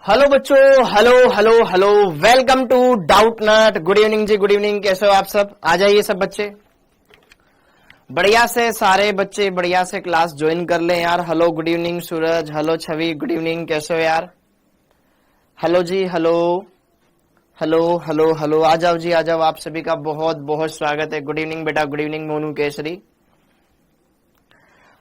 Hello बच्चों, hello hello hello, welcome to Doubtnut. Good evening ji, good evening. कैसे हो आप सब? आ जाइए सब बच्चे, बढ़िया से सारे बच्चे बढ़िया से क्लास ज्वाइन कर लें यार। हेलो गुड इवनिंग सूरज, हेलो छवि, गुड इवनिंग। कैसे हो यार? हेलो जी, हेलो हेलो हेलो हेलो, आ जाओ जी, आ जाओ। आप सभी का बहुत बहुत स्वागत है। गुड इवनिंग बेटा, good evening Monu Kesari.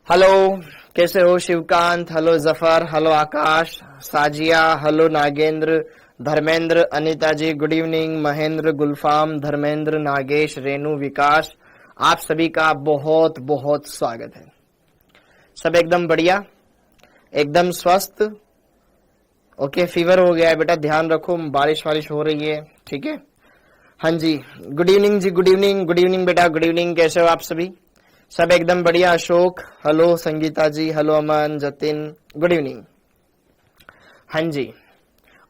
Hello, कैसे हो शिवकांत? हेलो जफर, हेलो आकाश, साजिया, हेलो नागेंद्र, धर्मेंद्र, अनीता जी गुड इवनिंग, महेंद्र, गुलफाम, धर्मेंद्र, नागेश, रेणु, विकास, आप सभी का बहुत बहुत स्वागत है। सब एकदम बढ़िया, एकदम स्वस्थ। ओके, फीवर हो गया है बेटा, ध्यान रखो, बारिश वारिश हो रही है, ठीक है। हाँ जी, good evening ji, good evening, good evening बेटा, गुड इवनिंग। कैसे हो आप सभी? सब एकदम बढ़िया। अशोक, हेलो संगीता जी, हेलो अमन, जतिन, गुड इवनिंग। हाँ जी,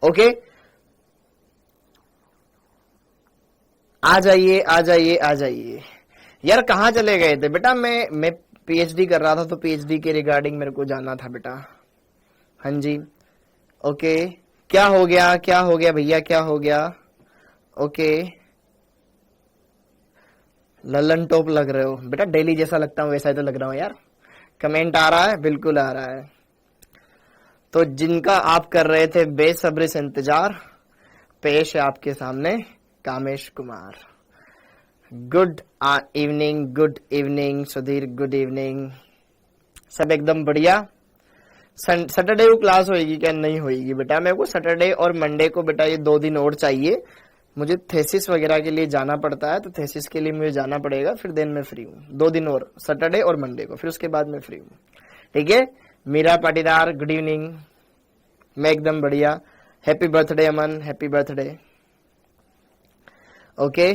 ओके, आ जाइए आ जाइए आ जाइए। यार कहाँ चले गए थे बेटा? मैं पीएचडी कर रहा था, तो पीएचडी के रिगार्डिंग मेरे को जाना था बेटा। हाँ जी, ओके। क्या हो गया, क्या हो गया भैया, क्या हो गया? ओके, ललन टॉप लग रहे हो बेटा, डेली जैसा लगता हूँ वैसा ही तो लग रहा हूँ यार। कमेंट आ रहा है, बिल्कुल आ रहा है। तो जिनका आप कर रहे थे बेसब्री से इंतजार, पेश है आपके सामने Kamesh Kumar. Good evening Sudhir, good evening. सब एकदम बढ़िया। सैटरडे को क्लास होएगी क्या? नहीं होएगी बेटा, मेरे को सैटरडे और मंडे को बेटा ये 2 दिन और चाहिए। मुझे थेसिस वगैरह के लिए जाना पड़ता है, तो थेसिस के लिए मुझे जाना पड़ेगा, फिर दिन में फ्री हूँ। 2 दिन और, सैटरडे और मंडे को, फिर उसके बाद मैं फ्री हूँ, ठीक है। मीरा पाटीदार गुड इवनिंग, मैं एकदम बढ़िया। हैप्पी बर्थडे अमन, हैप्पी बर्थडे। ओके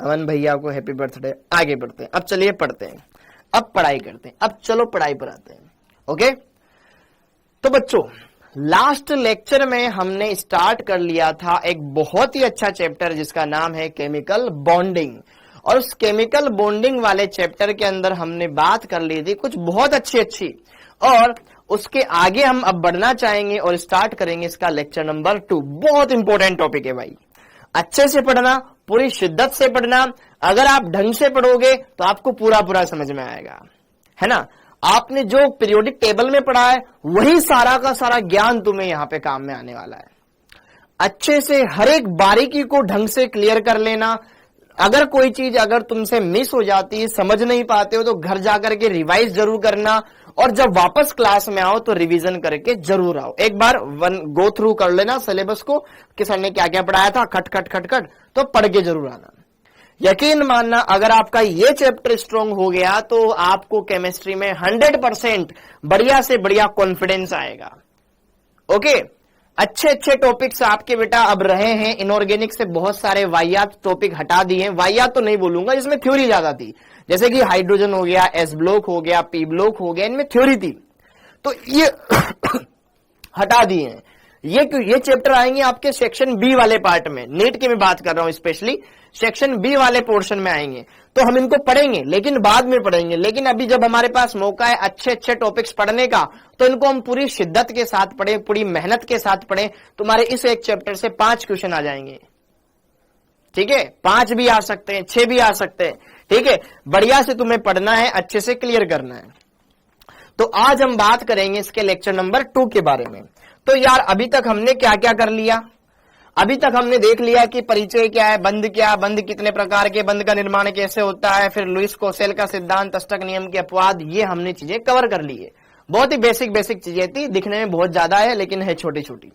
अमन भैया को हैप्पी बर्थडे। आगे बढ़ते हैं, अब चलिए पढ़ते हैं, अब पढ़ाई करते हैं, अब चलो पढ़ाई पर आते हैं। ओके, तो बच्चों लास्ट लेक्चर में हमने स्टार्ट कर लिया था एक बहुत ही अच्छा चैप्टर जिसका नाम है केमिकल बॉन्डिंग। और उस केमिकल बॉन्डिंग वाले चैप्टर के अंदर हमने बात कर ली थी कुछ बहुत अच्छी, और उसके आगे हम अब बढ़ना चाहेंगे और स्टार्ट करेंगे इसका लेक्चर नंबर 2। बहुत इंपॉर्टेंट टॉपिक है भाई, अच्छे से पढ़ना, पूरी शिद्दत से पढ़ना। अगर आप ढंग से पढ़ोगे तो आपको पूरा पूरा समझ में आएगा, है ना। आपने जो पीरियोडिक टेबल में पढ़ा है वही सारा का सारा ज्ञान तुम्हें यहां पे काम में आने वाला है। अच्छे से हर एक बारीकी को ढंग से क्लियर कर लेना। अगर कोई चीज अगर तुमसे मिस हो जाती है, समझ नहीं पाते हो, तो घर जाकर के रिवाइज जरूर करना, और जब वापस क्लास में आओ तो रिवीजन करके जरूर आओ। एक बार गो थ्रू कर लेना सिलेबस को कि सर ने क्या क्या पढ़ाया था, खट खट खट खट, तो पढ़ के जरूर आना। यकीन मानना, अगर आपका ये चैप्टर स्ट्रांग हो गया तो आपको केमिस्ट्री में 100% बढ़िया से बढ़िया कॉन्फिडेंस आएगा। ओके, अच्छे अच्छे टॉपिक्स आपके बेटा अब रहे हैं। इनऑर्गेनिक से बहुत सारे वाहियात टॉपिक हटा दिए। वाहियात तो नहीं बोलूंगा, जिसमें थ्योरी ज्यादा थी, जैसे कि हाइड्रोजन हो गया, एस ब्लॉक हो गया, पी ब्लॉक हो गया, इनमें थ्योरी थी, तो ये हटा दिए हैं। ये चैप्टर आएंगे आपके सेक्शन बी वाले पार्ट में। नीट की मैं बात कर रहा हूं, स्पेशली सेक्शन बी वाले पोर्शन में आएंगे, तो हम इनको पढ़ेंगे, लेकिन बाद में पढ़ेंगे। लेकिन अभी जब हमारे पास मौका है अच्छे अच्छे टॉपिक्स पढ़ने का, तो इनको हम पूरी शिद्दत के साथ पढ़ें, पूरी मेहनत के साथ पढ़ें। तुम्हारे इस एक चैप्टर से 5 क्वेश्चन आ जाएंगे, ठीक है। 5 भी आ सकते हैं, 6 भी आ सकते हैं, ठीक है। बढ़िया से तुम्हें पढ़ना है, अच्छे से क्लियर करना है। तो आज हम बात करेंगे इसके लेक्चर नंबर 2 के बारे में। तो यार अभी तक हमने क्या क्या कर लिया? अभी तक हमने देख लिया कि परिचय क्या है, बंध क्या, बंध कितने प्रकार के, बंध का निर्माण कैसे होता है, फिर लुईस कोसेल का सिद्धांत, अष्टक नियम के अपवाद, ये हमने चीजें कवर कर ली है। बहुत ही बेसिक बेसिक चीजें थी, दिखने में बहुत ज्यादा है लेकिन है छोटी छोटी।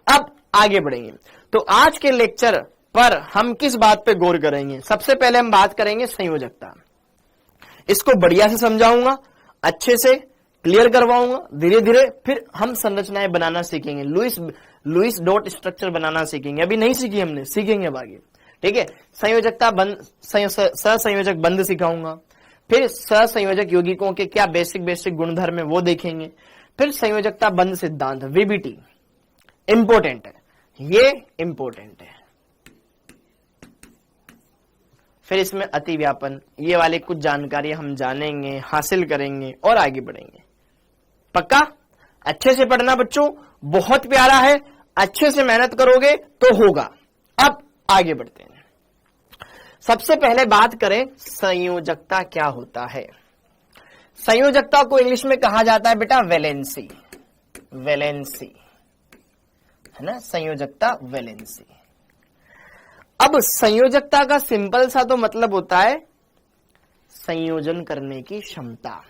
अब आगे बढ़ेंगे, तो आज के लेक्चर पर हम किस बात पे गौर करेंगे? सबसे पहले हम बात करेंगे संयोजकता। इसको बढ़िया से समझाऊंगा, अच्छे से क्लियर करवाऊंगा धीरे धीरे, फिर हम संरचनाएं बनाना सीखेंगे, लुईस डॉट स्ट्रक्चर बनाना सीखेंगे। अभी नहीं सीखी हमने, सीखेंगे अब आगे, ठीक है। संयोजकता बंध, सहसंयोजक बंध सिखाऊंगा, फिर सहसंयोजक यौगिकों के क्या बेसिक बेसिक गुणधर्म है वो देखेंगे, फिर संयोजकता बंध सिद्धांत वीबीटी इंपॉर्टेंट है, ये इंपॉर्टेंट है। फिर इसमें अतिव्यापन, ये वाले कुछ जानकारी हम जानेंगे, हासिल करेंगे और आगे बढ़ेंगे। पक्का? अच्छे से पढ़ना बच्चों, बहुत प्यारा है। अच्छे से मेहनत करोगे तो होगा। अब आगे बढ़ते हैं। सबसे पहले बात करें संयोजकता क्या होता है। संयोजकता को इंग्लिश में कहा जाता है बेटा वैलेंसी, वैलेंसी है ना, संयोजकता वैलेंसी। अब संयोजकता का सिंपल सा तो मतलब होता है संयोजन करने की क्षमता,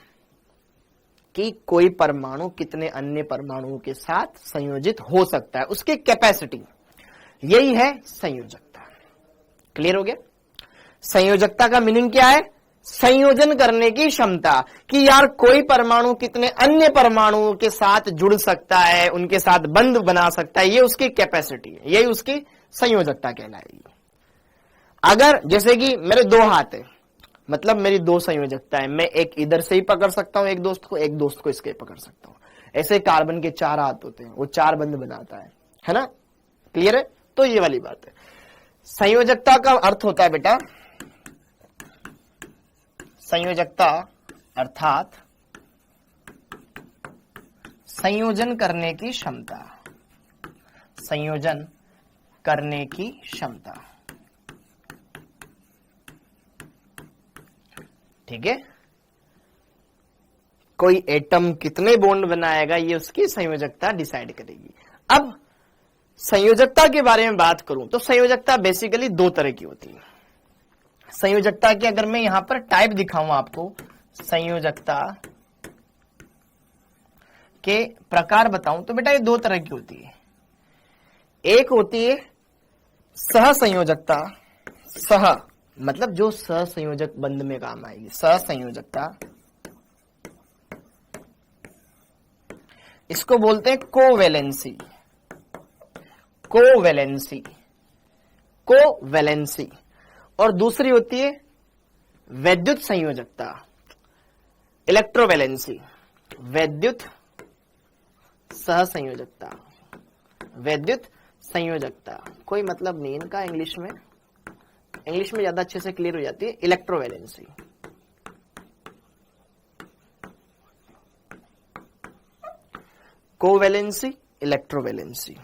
कि कोई परमाणु कितने अन्य परमाणुओं के साथ संयोजित हो सकता है, उसकी कैपेसिटी, यही है संयोजकता। क्लियर हो गया? संयोजकता का मीनिंग क्या है? संयोजन करने की क्षमता, कि यार कोई परमाणु कितने अन्य परमाणुओं के साथ जुड़ सकता है, उनके साथ बंध बना सकता है, ये उसकी कैपेसिटी है, यही उसकी संयोजकता कहलाएगी। अगर जैसे कि मेरे दो हाथ है, मतलब मेरी दो संयोजकता है, मैं एक इधर से ही पकड़ सकता हूं एक दोस्त को, एक दोस्त को इसके पकड़ सकता हूं। ऐसे कार्बन के 4 हाथ होते हैं, वो 4 बंध बनाता है ना? क्लियर है? तो ये वाली बात है। संयोजकता का अर्थ होता है बेटा, संयोजकता अर्थात संयोजन करने की क्षमता, संयोजन करने की क्षमता। ठीक है? कोई एटम कितने बॉन्ड बनाएगा, ये उसकी संयोजकता डिसाइड करेगी। अब संयोजकता के बारे में बात करूं तो संयोजकता बेसिकली 2 तरह की होती है। संयोजकता के अगर मैं यहां पर टाइप दिखाऊं आपको, संयोजकता के प्रकार बताऊं तो बेटा ये 2 तरह की होती है। एक होती है सहसंयोजकता, सह मतलब जो सहसंयोजक बंध में काम आएगी, सहसंयोजकता। इसको बोलते हैं कोवैलेंसी, कोवैलेंसी, कोवैलेंसी। और दूसरी होती है वैद्युत संयोजकता, इलेक्ट्रोवैलेंसी, वैद्युत सहसंयोजकता, वैद्युत संयोजकता। कोई मतलब नहीं इनका इंग्लिश में, इंग्लिश में ज्यादा अच्छे से क्लियर हो जाती है, इलेक्ट्रोवैलेंसी। Covalency, electrovalency.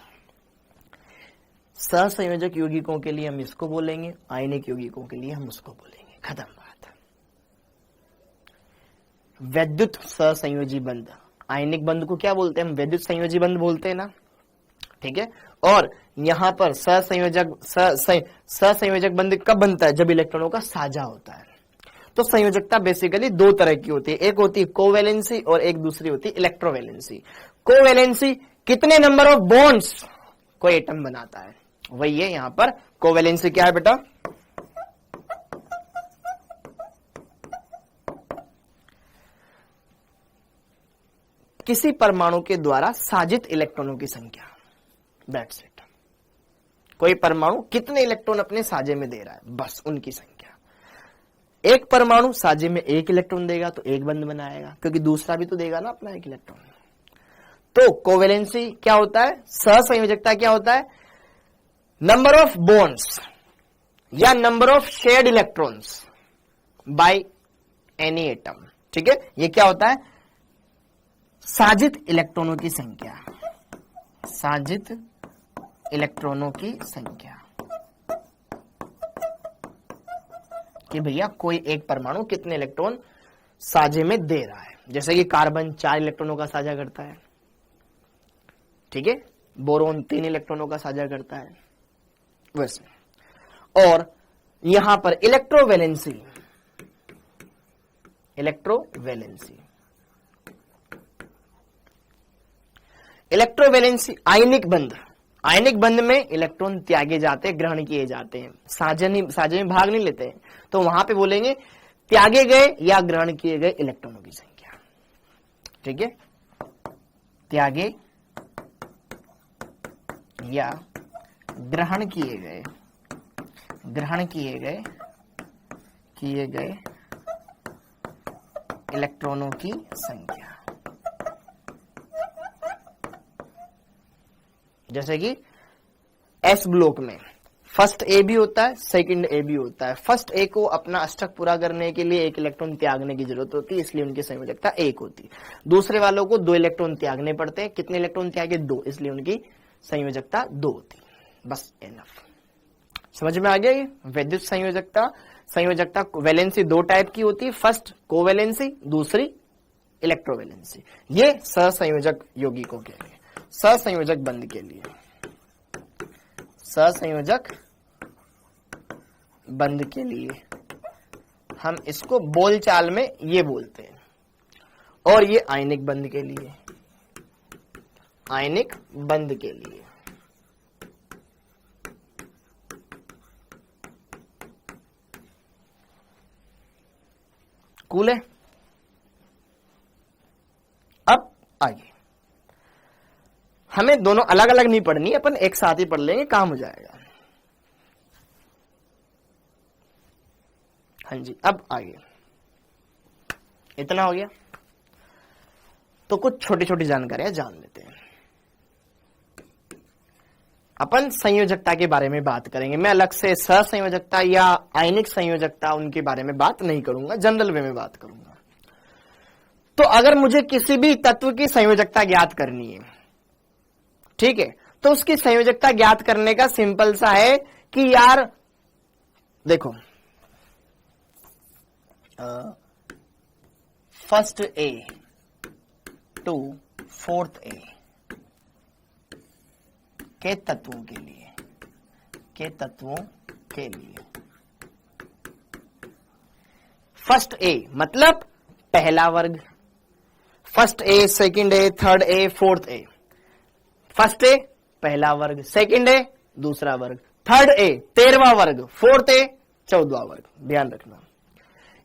सहसंयोजक यौगिकों के लिए हम इसको बोलेंगे, आयनिक यौगिकों के लिए हम उसको बोलेंगे, खत्म बात। वैद्युत सहसंयोजी बंध, आयनिक बंध को क्या बोलते हैं हम? वैद्युत संयोजी बंध बोलते हैं ना। ठीक है? और यहां पर सहसंयोजक बंध कब बनता है? जब इलेक्ट्रॉनों का साझा होता है। तो संयोजकता बेसिकली 2 तरह की होती है, एक होती है कोवैलेंसी और एक दूसरी होती है इलेक्ट्रोवैलेंसी। कोवैलेंसी कितने नंबर ऑफ बॉन्ड्स कोई एटम बनाता है, वही है यहां पर कोवैलेंसी। क्या है बेटा? किसी परमाणु के द्वारा साजित इलेक्ट्रॉनों की संख्या, दैट्स इट। कोई परमाणु कितने इलेक्ट्रॉन अपने साझे में दे रहा है, बस उनकी संख्या। एक परमाणु साझे में 1 इलेक्ट्रॉन देगा तो 1 बंध बनाएगा, क्योंकि दूसरा भी तो देगा ना अपना 1 इलेक्ट्रॉन। तो कोवैलेंसी क्या होता है? सहसंयोजकता क्या होता है? नंबर ऑफ बॉन्ड्स या number of shared electrons by any atom. ठीक है? ये क्या होता है? साजित इलेक्ट्रॉनों की संख्या, साजित इलेक्ट्रॉनों की संख्या, कि भैया कोई एक परमाणु कितने इलेक्ट्रॉन साझे में दे रहा है। जैसे कि कार्बन 4 इलेक्ट्रॉनों का साझा करता है, ठीक है? बोरोन 3 इलेक्ट्रॉनों का साझा करता है, वैसे। और यहां पर इलेक्ट्रोवैलेंसी, इलेक्ट्रोवैलेंसी, इलेक्ट्रोवैलेंसी आयनिक बंध, आयनिक बंध में इलेक्ट्रॉन त्यागे जाते हैं, ग्रहण किए जाते हैं, साझे में भाग नहीं लेते हैं। तो वहां पे बोलेंगे त्यागे गए या ग्रहण किए गए इलेक्ट्रॉनों की संख्या। ठीक है? त्यागे या ग्रहण किए गए, ग्रहण किए गए इलेक्ट्रॉनों की संख्या। जैसे कि एस ब्लॉक में फर्स्ट ए भी होता है, सेकंड ए भी होता है। फर्स्ट ए को अपना अष्टक पूरा करने के लिए 1 इलेक्ट्रॉन त्यागने की जरूरत होती है, इसलिए उनकी संयोजकता 1 होती है। दूसरे वालों को 2 इलेक्ट्रॉन त्यागने पड़ते हैं। कितने इलेक्ट्रॉन त्यागे? 2, इसलिए उनकी संयोजकता 2 होती है। बस एनफ। समझ में आ गया ये विद्युत संयोजकता। संयोजकता वैलेंसी 2 टाइप की होती है, फर्स्ट कोवैलेंसी, दूसरी इलेक्ट्रोवैलेंसी। ये सहसंयोजक यौगिकों के लिए, सहसंयोजक बंध के लिए, सहसंयोजक बंध के लिए हम इसको बोलचाल में ये बोलते हैं। और ये आयनिक बंध के लिए, आयनिक बंध के लिए कूल है। अब आगे हमें दोनों अलग अलग नहीं पढ़नी, अपन एक साथ ही पढ़ लेंगे, काम हो जाएगा। हाँ जी, अब आगे इतना हो गया। तो कुछ छोटी छोटी जानकारियां जान लेते हैं। अपन संयोजकता के बारे में बात करेंगे। मैं अलग से सहसंयोजकता या आयनिक संयोजकता उनके बारे में बात नहीं करूंगा, जनरल वे में बात करूंगा। तो अगर मुझे किसी भी तत्व की संयोजकता ज्ञात करनी है, ठीक है, तो उसकी संयोजकता ज्ञात करने का सिंपल सा है कि यार देखो, फर्स्ट ए टू फोर्थ ए के तत्वों के लिए, के तत्वों के लिए फर्स्ट ए मतलब पहला वर्ग, first A, second A, third A, fourth A. First A पहला वर्ग, सेकंड ए दूसरा वर्ग, थर्ड ए 13वां वर्ग, फोर्थ ए 14वां वर्ग। ध्यान रखना,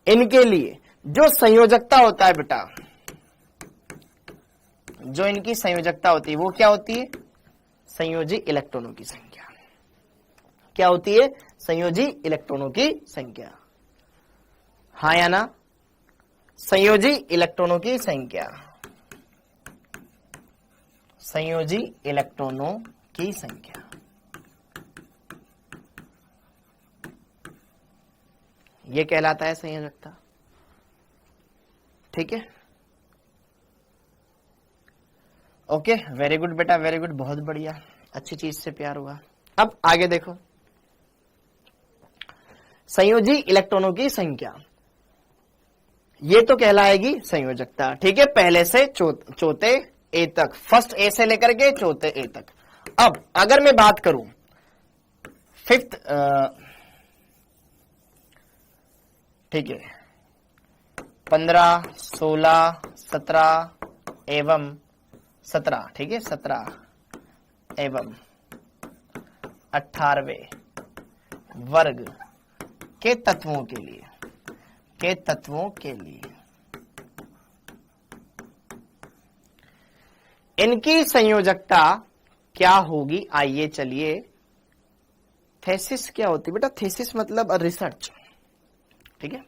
इनके लिए जो संयोजकता होता है बेटा, जो इनकी संयोजकता होती है वो क्या होती है? संयोजी इलेक्ट्रॉनों की संख्या। क्या होती है? संयोजी इलेक्ट्रॉनों की संख्या। हाँ या ना? संयोजी इलेक्ट्रॉनों की संख्या, संयोजी इलेक्ट्रॉनों की संख्या। ये कहलाता है संयोजकता। ठीक है, ओके, वेरी गुड बेटा, वेरी गुड, बहुत बढ़िया, अच्छी चीज से प्यार हुआ। अब आगे देखो, संयोजी इलेक्ट्रॉनों की संख्या, ये तो कहलाएगी संयोजकता। ठीक है, पहले से चौथे ए तक, फर्स्ट ए से लेकर के चौथे ए तक। अब अगर मैं बात करूं फिफ्थ, ठीक है, 15, 16, 17 एवं 17, ठीक है, 17 एवं 18वें वर्ग के तत्वों के लिए, के तत्वों के लिए इनकी संयोजकता क्या होगी? आइए चलिए, थेसिस क्या होती है बेटा? थेसिस मतलब रिसर्च। ठीक है,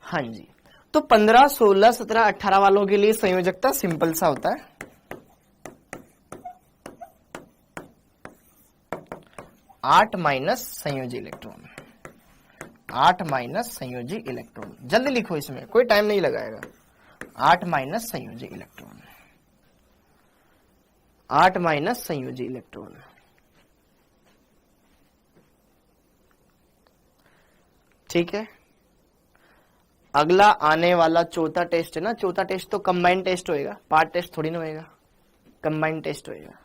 हाँ जी, तो 15, 16, 17, 18 वालों के लिए संयोजकता सिंपल सा होता है, 8 माइनस संयोजी इलेक्ट्रॉन, 8 माइनस संयोजी इलेक्ट्रॉन। जल्दी लिखो, इसमें कोई टाइम नहीं लगाएगा। 8 माइनस संयोजी इलेक्ट्रॉन, 8 माइनस संयोजी इलेक्ट्रॉन। ठीक है, अगला आने वाला चौथा टेस्ट है ना, चौथा टेस्ट तो कंबाइंड टेस्ट होएगा, पार्ट टेस्ट थोड़ी ना होएगा, कंबाइंड टेस्ट होएगा,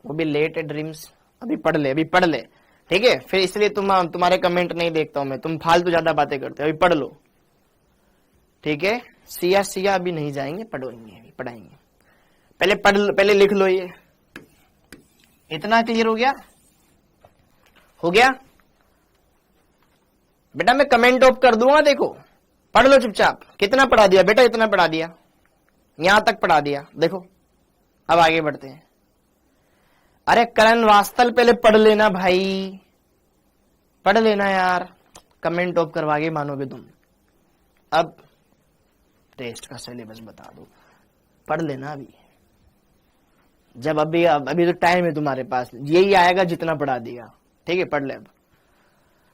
वो भी लेट है ड्रीम्स। अभी पढ़ ले, अभी पढ़ ले, ठीक है, फिर इसलिए तुम्हारे कमेंट नहीं देखता हूं मैं, तुम फालतू ज्यादा बातें करते हो, अभी पढ़ लो। ठीक है, सिया अभी नहीं जाएंगे, पढ़ेंगे, अभी पढ़ाएंगे, पहले पहले लिख लो। ये इतना क्लियर हो गया? हो गया बेटा, मैं कमेंट ऑफ कर दूंगा, देखो पढ़ लो चुपचाप। कितना पढ़ा दिया बेटा? इतना पढ़ा दिया, यहां तक पढ़ा दिया, देखो। अब आगे बढ़ते हैं। अरे करण वास्तल पहले पढ़ लेना भाई, पढ़ लेना यार, कमेंट ऑफ करवा के मानोगे तुम। अब टेस्ट का सिलेबस बता दो, पढ़ लेना अभी, जब अभी तो टाइम है तुम्हारे पास, यही आएगा जितना पढ़ा दिया। ठीक है, पढ़ ले अब।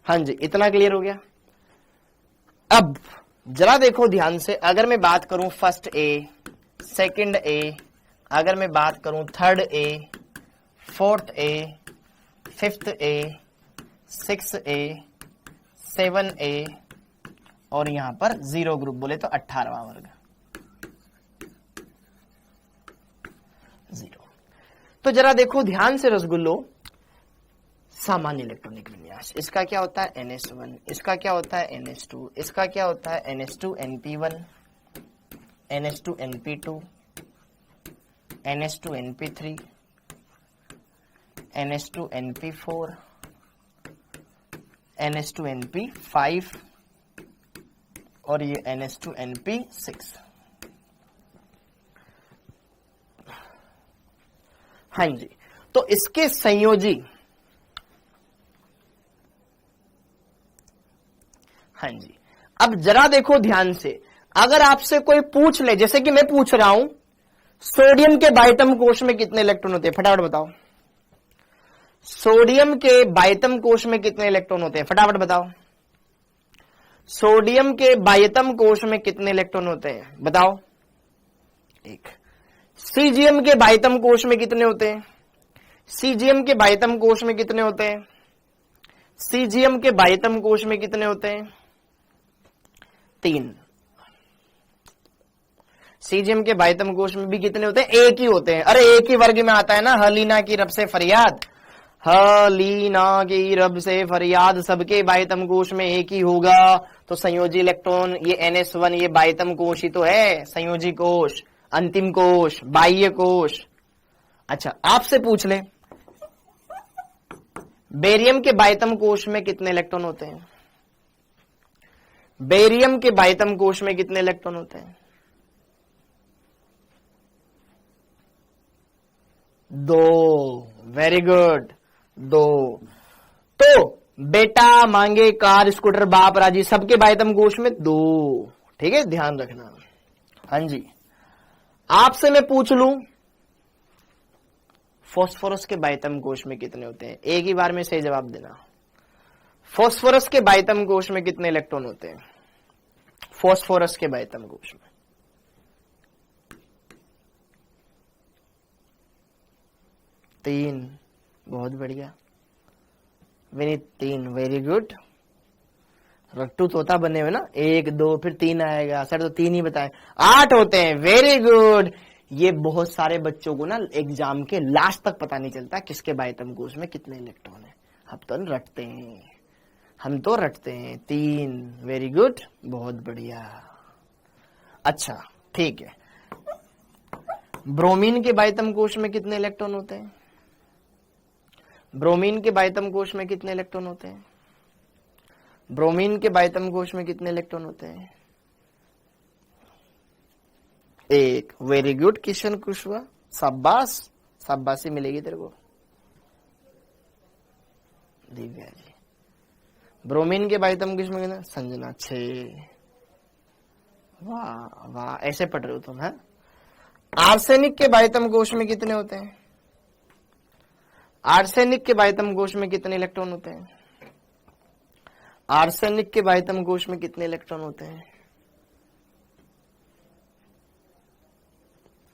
हाँ जी, इतना क्लियर हो गया। अब जरा देखो ध्यान से, अगर मैं बात करूं फर्स्ट ए, सेकंड ए, अगर मैं बात करूं third A, fourth A, fifth A, six A, 7 A और यहां पर 0 ग्रुप बोले तो 18वां वर्ग 0। तो जरा देखो ध्यान से रसगुल्लो, सामान्य इलेक्ट्रॉनिक विन्यास, इसका क्या होता है NS1, इसका क्या होता है NS2, इसका क्या होता है NS2 NP1, NS2 NP2, NS2 NP3, NS2 NP4, NS2 NP5 और ये NS2 NP6। हाँ जी, तो इसके संयोजी, हाँ जी, अब जरा देखो ध्यान से, अगर आपसे कोई पूछ ले, जैसे कि मैं पूछ रहा हूं सोडियम के बाइटम कोश में कितने इलेक्ट्रॉन होते हैं, फटाफट बताओ। सोडियम के बाइटम कोश में कितने इलेक्ट्रॉन होते हैं, फटाफट बताओ। सोडियम के बाइटम कोश में कितने इलेक्ट्रॉन होते हैं, बताओ। एक। सीजियम के बाइटम कोश में कितने होते हैं, सीजियम के बाइटम कोश में कितने होते हैं, सीजियम के बाइटम कोश में कितने होते हैं, 3। सीजियम के बाइटम कोश में भी कितने होते हैं, एक ही होते हैं। अरे एक ही वर्ग में आता है ना, हलीना की रब से फरियाद, हलीना की रब से फरियाद, सबके बाइटम कोश में एक ही होगा। तो संयोजी इलेक्ट्रॉन ये NS1 ये बाइटम कोश ही तो है, संयोजी कोश, अंतिम कोश, बाह्य कोश। अच्छा आपसे पूछ ले बेरियम के बाइटम कोश में कितने इलेक्ट्रॉन होते हैं, बेरियम के बाइटम कोश में कितने इलेक्ट्रॉन होते हैं, 2। Very good, 2। तो बेटा मांगे कार स्कूटर बाप राजी, सबके बाइटम कोश में 2। ठीक है, ध्यान रखना। हाँ जी, आपसे मैं पूछ लूं फास्फोरस के बाइटम कोश में कितने होते हैं, एक ही बार में सही जवाब देना। फास्फोरस के बाइटम कोश में कितने इलेक्ट्रॉन होते हैं, फास्फोरस के बाइटम कोश में 3। बहुत बढ़िया विनीत, 3। वेरी गुड, रट्टू तोता बने हुए ना, 1 2 फिर 3 आएगा, सर तो 3 ही बताए, 8 होते हैं। Very good. ये बहुत सारे बच्चों को ना एग्जाम के लास्ट तक पता नहीं चलता किसके बाइटम कोश में कितने इलेक्ट्रॉन है, हम तो रटते हैं, हम तो रटते हैं। 3। वेरी गुड, बहुत बढ़िया। अच्छा ठीक है, ब्रोमीन के बाइटम कोश में कितने इलेक्ट्रॉन होते हैं, ब्रोमीन के बाइटम कोश में कितने इलेक्ट्रॉन होते हैं, ब्रोमीन के बाइटम कोश में कितने इलेक्ट्रॉन होते हैं, 1। वेरी गुड किशन कुशवा, शाबाश, शाबाशी मिलेगी तेरे को दिव्या जी। ब्रोमीन के बाइटम कोश में कितने, संजना 6। वाह वाह, ऐसे पढ़ रहे हो तुम, है। आर्सेनिक के बाइटम कोश में कितने होते हैं, आर्सेनिक के बाइटम कोश में कितने इलेक्ट्रॉन होते हैं, आर्सेनिक के बाइटम कोश में कितने इलेक्ट्रॉन होते हैं।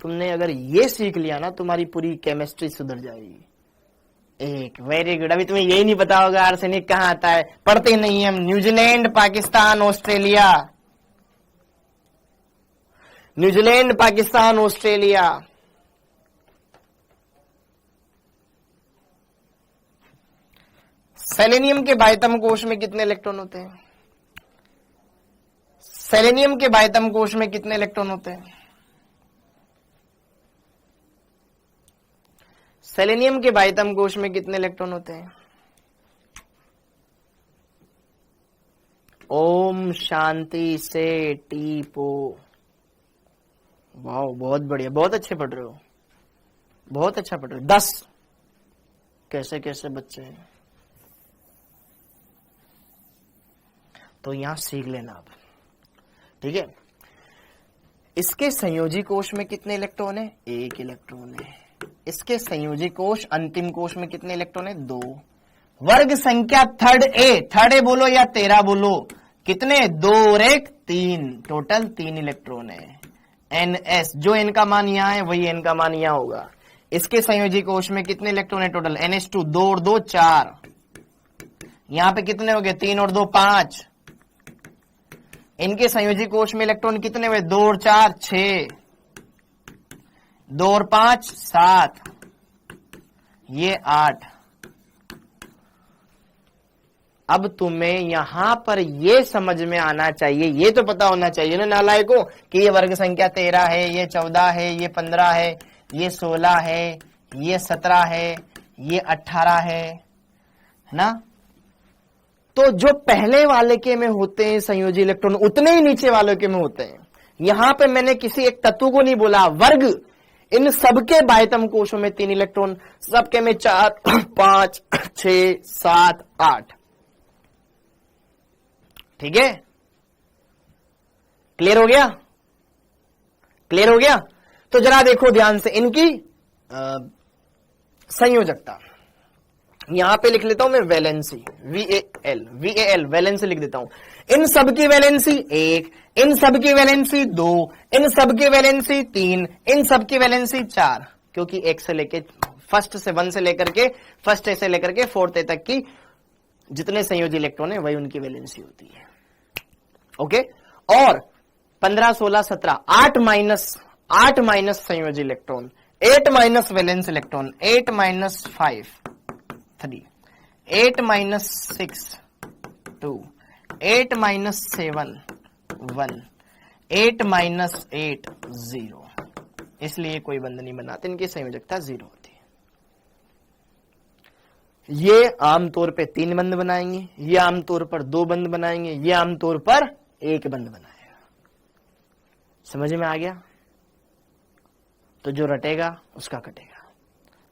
तुमने अगर ये सीख लिया ना, तुम्हारी पूरी केमिस्ट्री सुधर जाएगी। 1। Very good. अभी तुम्हें यही नहीं पता होगा आर्सेनिक कहां आता है, पढ़ते नहीं हम। New Zealand, Pakistan, Australia, New Zealand, Pakistan, Australia. Selenium के बाइटम कोश में कितने इलेक्ट्रॉन होते हैं, सेलेनियम के बाइटम कोश में कितने इलेक्ट्रॉन होते हैं, सेलेनियम के बाइटम कोश में कितने इलेक्ट्रॉन होते हैं। ओम शांति से टीपो। वाह बहुत बढ़िया, बहुत अच्छे पढ़ रहे हो, बहुत अच्छा पढ़ रहे हो। 10। कैसे कैसे बच्चे हैं, तो यहां सीख लेना आप, ठीक है। इसके संयोजी कोश में कितने इलेक्ट्रॉन है, 1 इलेक्ट्रॉन है। इसके संयोजी कोश अंतिम कोश में कितने इलेक्ट्रॉन है, 2। वर्ग संख्या थर्ड ए बोलो या 13 बोलो, कितने, 2 और 1 3, टोटल 3 इलेक्ट्रॉन है। NS, जो n का मान यहां है वही n का मान यहां होगा। इसके संयोजी कोश में कितने इलेक्ट्रॉन है टोटल, NH2, 2 और 2 4, यहां पे कितने हो गए, 3 और 2 5। इनके संयोजी कोश में इलेक्ट्रॉन कितने हुए, 2 और 4 6, 2 और 5 7, ये 8। अब तुम्हें यहां पर ये समझ में आना चाहिए, ये तो पता होना चाहिए ना नालायकों कि ये वर्ग संख्या 13 है, ये 14 है, ये 15 है, ये 16 है, ये 17 है, ये 18 है ना। तो जो पहले वाले के में होते हैं संयोजी इलेक्ट्रॉन उतने ही नीचे वाले के में होते हैं। यहां पे मैंने किसी एक तत्व को नहीं बोला, वर्ग, इन सबके बाह्यतम कोशों में 3 इलेक्ट्रॉन, सबके में 4 5 6 7 8। ठीक है, क्लियर हो गया, क्लियर हो गया। तो जरा देखो ध्यान से इनकी संयोजकता, यहां पे लिख लेता हूं मैं वैलेंसी, VAL वैलेंसी लिख देता हूं। इन सब की वैलेंसी 1, इन सब की वैलेंसी 2, इन सब की वैलेंसी 3, इन सब की वैलेंसी 4, क्योंकि 1 से लेके फर्स्ट से 1 से लेकर के फर्स्ट ए से लेकर के 4th ए तक की जितने संयोजी इलेक्ट्रॉन है वही उनकी वैलेंसी होती है। ओके, और 15 16 17 8 माइनस संयोजी electron, 8 minus valence electron, 8 minus 5 3, 8 minus 6 2, 8 minus 7 1, 8 minus 8 0। इसलिए कोई बंध नहीं बनाते, इनकी संयोजकता 0 होती है। ये आमतौर पे 3 बंध बनाएंगे, ये आमतौर पर 2 बंध बनाएंगे, ये आमतौर पर 1 बंध बनाएगा। समझ में आ गया? तो जो रटेगा उसका कटेगा,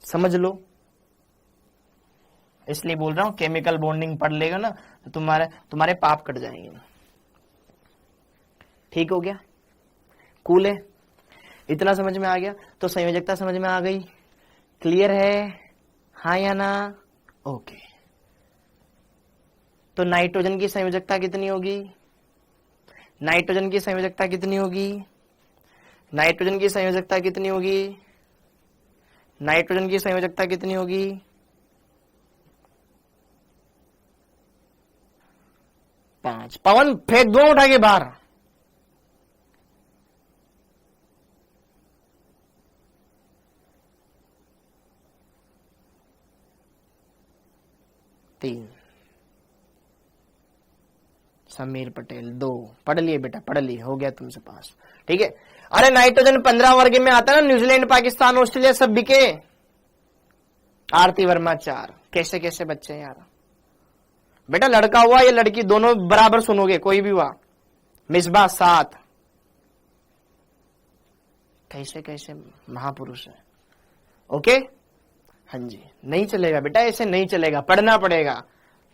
समझ लो। इसलिए बोल रहा हूं केमिकल बॉन्डिंग पढ़ लेगा ना तो तुम्हारे पाप कट जाएंगे। ठीक हो गया, कूल है, इतना समझ में आ गया। तो संयोजकता समझ में आ गई, क्लियर है, हाँ या ना? ओके। तो नाइट्रोजन की संयोजकता कितनी होगी, नाइट्रोजन की संयोजकता कितनी होगी, नाइट्रोजन की संयोजकता कितनी होगी, नाइट्रोजन की संयोजकता कितनी होगी? पांच। पवन फेंक दो उठा के बाहर। तीन। समीर पटेल 2। पढ़ लिए बेटा, पढ़ लिए, हो गया तुमसे पास। ठीक है। अरे नाइट्रोजन 15 वर्ग में आता है ना, न्यूजीलैंड पाकिस्तान ऑस्ट्रेलिया सब बिके। आरती वर्मा 4। कैसे कैसे बच्चे यार बेटा, लड़का हुआ या लड़की दोनों बराबर सुनोगे, कोई भी हुआ। मिसबा 7। कैसे कैसे महापुरुष है। ओके, हाँ जी, नहीं चलेगा बेटा, ऐसे नहीं चलेगा, पढ़ना पड़ेगा।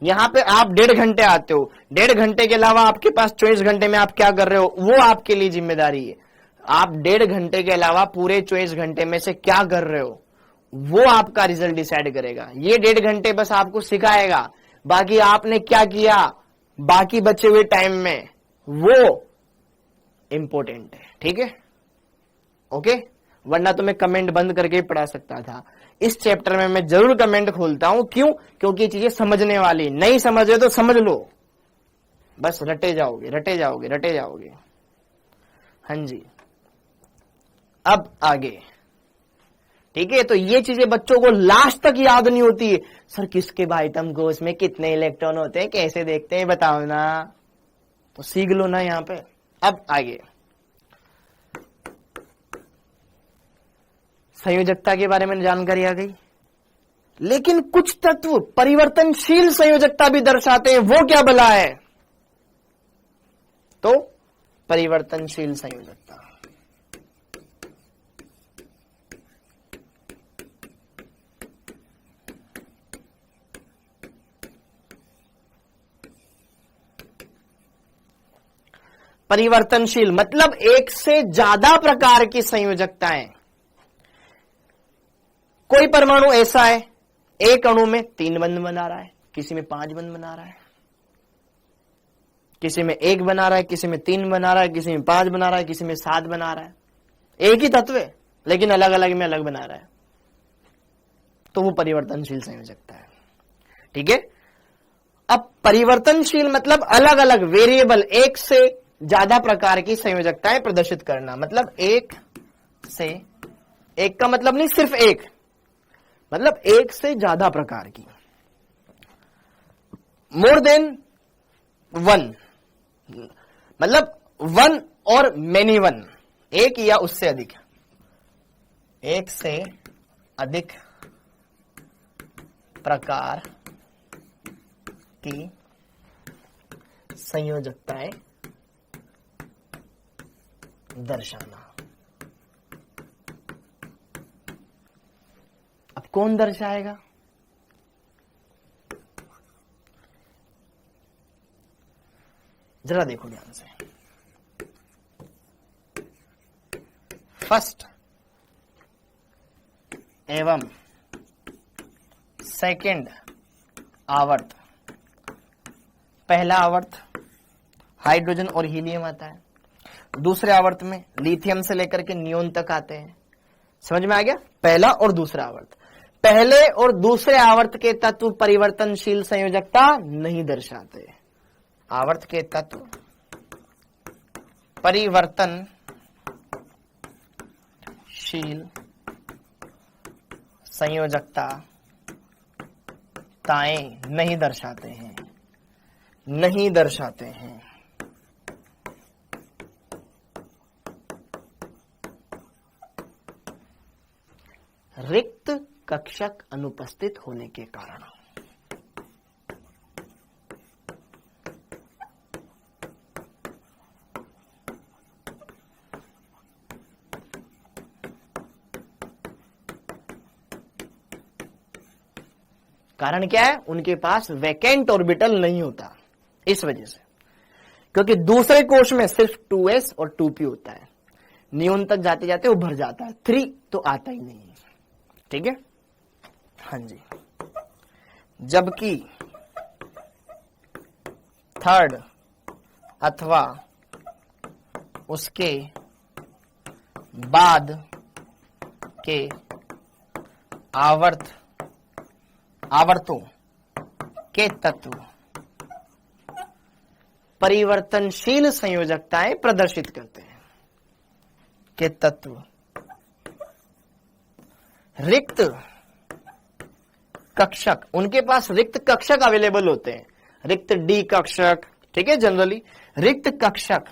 यहां पे आप 1.5 घंटे आते हो, 1.5 घंटे के अलावा आपके पास 24 घंटे में आप क्या कर रहे हो वो आपके लिए जिम्मेदारी है। आप 1.5 घंटे के अलावा पूरे 24 घंटे में से क्या कर रहे हो वो आपका रिजल्ट डिसाइड करेगा। ये 1.5 घंटे बस आपको सिखाएगा, बाकी आपने क्या किया बाकी बचे हुए टाइम में वो इंपॉर्टेंट है। ठीक है, ओके। वरना तो मैं कमेंट बंद करके ही पढ़ा सकता था। इस चैप्टर में मैं जरूर कमेंट खोलता हूं, क्यों? क्योंकि चीजें समझने वाली, नहीं समझ रहे तो समझ लो, बस रटे जाओगे रटे जाओगे रटे जाओगे। हाँ जी, अब आगे। ठीक है, तो ये चीजें बच्चों को लास्ट तक याद नहीं होती है। सर किसके बाइटम कोश में कितने इलेक्ट्रॉन होते हैं, कैसे देखते हैं बताओ ना, तो सीख लो ना यहां पे। अब आगे संयोजकता के बारे में जानकारी आ गई, लेकिन कुछ तत्व परिवर्तनशील संयोजकता भी दर्शाते हैं, वो क्या भला है? तो परिवर्तनशील संयोजकता, परिवर्तनशील मतलब एक से ज्यादा प्रकार की संयोजकताएं। कोई परमाणु ऐसा है एक अणु में 3 बंध बना रहा है, किसी में 5 बंध बना रहा है। किसी में 1 बना रहा है, किसी में 3 बना रहा है, किसी में 5 बना रहा है, किसी में 7 बना रहा है। एक ही तत्व है लेकिन अलग अलग में अलग बना रहा है, तो वो परिवर्तनशील संयोजकता है। ठीक है। अब परिवर्तनशील मतलब अलग अलग वेरिएबल, एक से ज्यादा प्रकार की संयोजकताएं प्रदर्शित करना। मतलब एक से, एक का मतलब नहीं सिर्फ एक, मतलब एक से ज्यादा प्रकार की, मोर देन 1, मतलब 1 और मेनी 1, एक या उससे अधिक, एक से अधिक प्रकार की संयोजकताएं दर्शाना। अब कौन दर्शाएगा? जरा देखो ध्यान से। फर्स्ट एवं सेकंड आवर्त, पहला आवर्त हाइड्रोजन और हीलियम आता है, दूसरे आवर्त में लिथियम से लेकर के नियोन तक आते हैं। समझ में आ गया? पहला और दूसरा आवर्त। पहले और दूसरे आवर्त के तत्व परिवर्तनशील संयोजकता नहीं दर्शाते। आवर्त के तत्व परिवर्तनशील संयोजकताएं नहीं दर्शाते हैं, नहीं दर्शाते हैं। रिक्त कक्षक अनुपस्थित होने के कारण। कारण क्या है? उनके पास वैकेंट ऑर्बिटल नहीं होता, इस वजह से, क्योंकि दूसरे कोश में सिर्फ 2s और 2p होता है, नियोन तक जाते जाते वो भर जाता है, 3 तो आता ही नहीं। ठीक है। हाँ जी। जबकि थर्ड अथवा उसके बाद के आवर्तों के तत्व परिवर्तनशील संयोजकताएं प्रदर्शित करते हैं। के तत्व रिक्त कक्षक, उनके पास रिक्त कक्षक अवेलेबल होते हैं, रिक्त डी कक्षक। ठीक है। जनरली रिक्त कक्षक,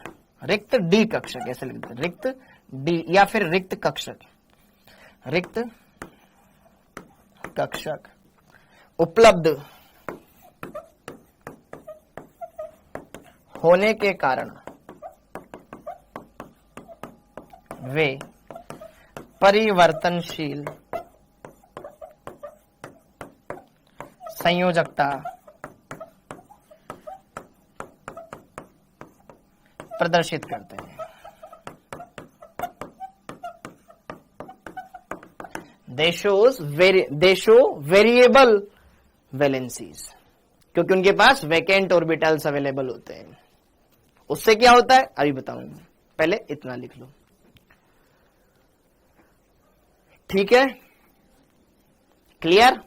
रिक्त डी कक्षक ऐसे लिखते हैं, रिक्त डी या फिर रिक्त कक्षक, रिक्त कक्षक उपलब्ध होने के कारण वे परिवर्तनशील संयोजकता प्रदर्शित करते हैं। दे शो वेरिएबल वैलेंसीज, क्योंकि उनके पास वैकेंट ऑर्बिटल्स अवेलेबल होते हैं। उससे क्या होता है अभी बताऊंगा, पहले इतना लिख लो। ठीक है। क्लियर?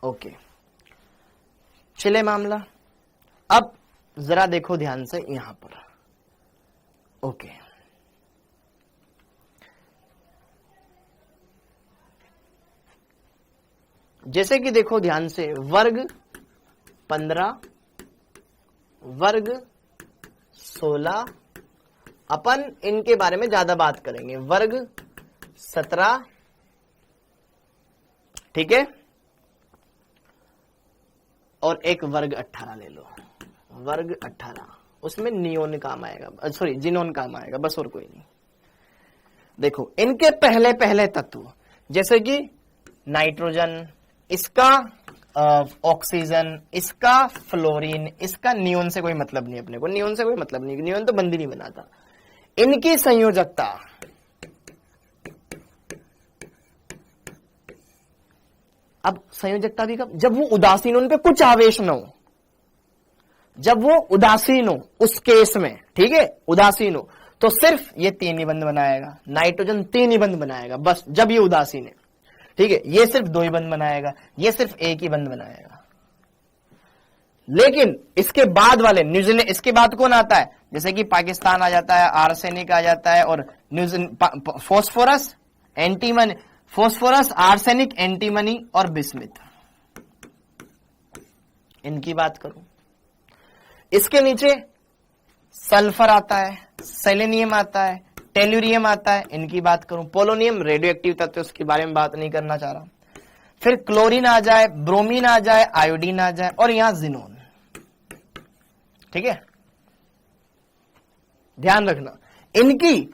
ओके। चले मामला। अब जरा देखो ध्यान से यहां पर। ओके। जैसे कि देखो ध्यान से, वर्ग 15, वर्ग 16, अपन इनके बारे में ज्यादा बात करेंगे। वर्ग 17, ठीक है, और एक वर्ग 18 ले लो। वर्ग 18, उसमें नियोन काम आएगा, सॉरी जिनोन काम आएगा, बस और कोई नहीं। देखो इनके पहले पहले तत्व जैसे कि नाइट्रोजन, इसका ऑक्सीजन, इसका फ्लोरीन, इसका नियोन से कोई मतलब नहीं, अपने को नियोन से कोई मतलब नहीं, नियोन तो बंदी नहीं बनाता। इनकी संयोजकता अब संयोजकता भी कब, जब वो उदासीन हो, उन पे कुछ आवेश न हो, जब वो उदासीन हो उस केस में, ठीक है, उदासीन हो तो सिर्फ ये 3 ही बंध बनाएगा, नाइट्रोजन 3 ही बंध बनाएगा बस, जब ये उदासीन है, ठीक है। ये सिर्फ 2 ही बंध बनाएगा, ये सिर्फ 1 ही बंध बनाएगा। लेकिन इसके बाद वाले न्यूजीलैंड, इसके बाद कौन आता है, जैसे कि पाकिस्तान आ जाता है, आर्सेनिक आ जाता है, और phosphorus, antimony, phosphorus, arsenic, antimony और बिस्मिथ, इनकी बात करूं। इसके नीचे सल्फर आता है, सेलेनियम आता है, टेल्यूरियम आता है, इनकी बात करूं। पोलोनियम रेडियो एक्टिव तत्व, उसके बारे में बात नहीं करना चाह रहा। फिर क्लोरीन आ जाए, ब्रोमीन आ जाए, आयोडीन आ जाए, और यहां जिनोन, ठीक है। ध्यान रखना इनकी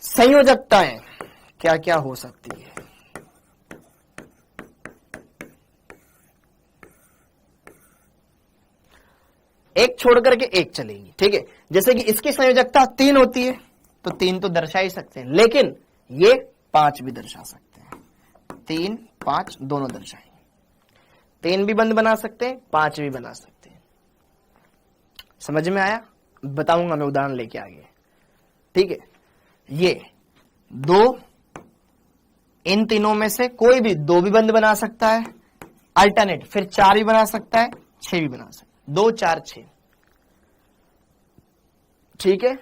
संयोजकताएं क्या क्या हो सकती है। एक छोड़ करके एक चलेगी, ठीक है। जैसे कि इसकी संयोजकता 3 होती है, तो 3 तो दर्शा ही सकते हैं, लेकिन ये 5 भी दर्शा सकते हैं। 3, 5 दोनों दर्शाएंगे, 3 भी बंध बना सकते हैं, 5 भी बना सकते हैं। समझ में आया? बताऊंगा मैं उदाहरण लेके आगे, ठीक है। ये 2, इन तीनों में से कोई भी 2 भी बंध बना सकता है, अल्टरनेट फिर 4 भी बना सकता है, 6 भी बना सकता है, 2, 4, 6, ठीक है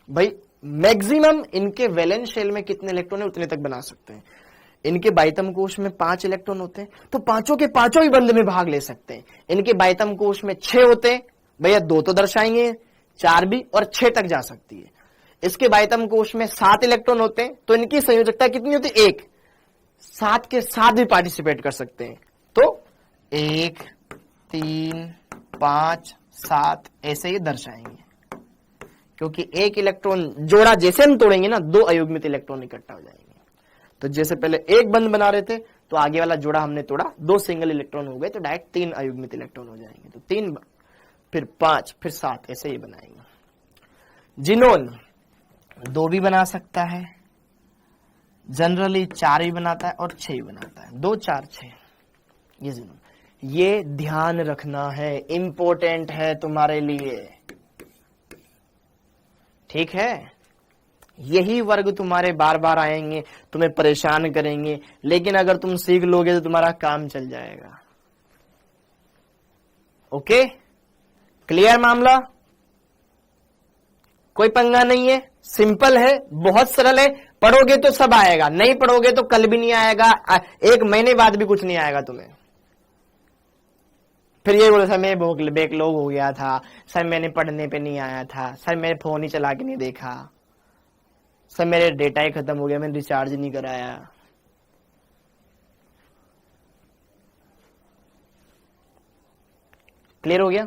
भाई। मैक्सिमम इनके वैलेंस शेल में कितने इलेक्ट्रॉन है उतने तक बना सकते हैं। इनके बाइतम कोश में 5 इलेक्ट्रॉन होते हैं, तो पांचों के पांचों ही बंध में भाग ले सकते हैं। इनके बाइतम कोश में 6 होते हैं, भैया 2 तो दर्शाएंगे, 4 भी, और 6 तक जा सकती है। इसके बाइतम कोश में 7 इलेक्ट्रॉन होते हैं, तो इनकी संयोजकता कितनी होती है, 1, 7 के साथ भी पार्टिसिपेट कर सकते हैं, तो 1, 3, 5, 7 ऐसे ही दर्शाएंगे। क्योंकि 1 इलेक्ट्रॉन जोड़ा जैसे हम तोड़ेंगे ना, 2 अयुग्मित इलेक्ट्रॉन इकट्ठा हो जाएंगे। तो जैसे पहले 1 बंध बना रहे थे, तो आगे वाला जोड़ा हमने तोड़ा, 2 सिंगल इलेक्ट्रॉन हो गए, तो डायरेक्ट 3 अयुग्मित इलेक्ट्रॉन हो जाएंगे। तो 3, फिर 5, फिर 7 ऐसे ही बनाएंगे। जिनोन 2 भी बना सकता है, जनरली 4 भी बनाता है, और 6 भी बनाता है, 2, 4, 6, ये जिनोन। ये ध्यान रखना है, इंपॉर्टेंट है तुम्हारे लिए, ठीक है। यही वर्ग तुम्हारे बार बार आएंगे, तुम्हें परेशान करेंगे, लेकिन अगर तुम सीख लोगे तो तुम्हारा काम चल जाएगा। ओके, क्लियर मामला? कोई पंगा नहीं है, सिंपल है, बहुत सरल है। पढ़ोगे तो सब आएगा, नहीं पढ़ोगे तो कल भी नहीं आएगा, 1 महीने बाद भी कुछ नहीं आएगा तुम्हें। फिर ये बोलो सर मैं बैकलॉग हो गया था, सर मैंने पढ़ने पे नहीं आया था, सर मैंने फोन ही चला के नहीं देखा, सर मेरे डेटा ही खत्म हो गया, मैंने रिचार्ज नहीं कराया। क्लियर हो गया?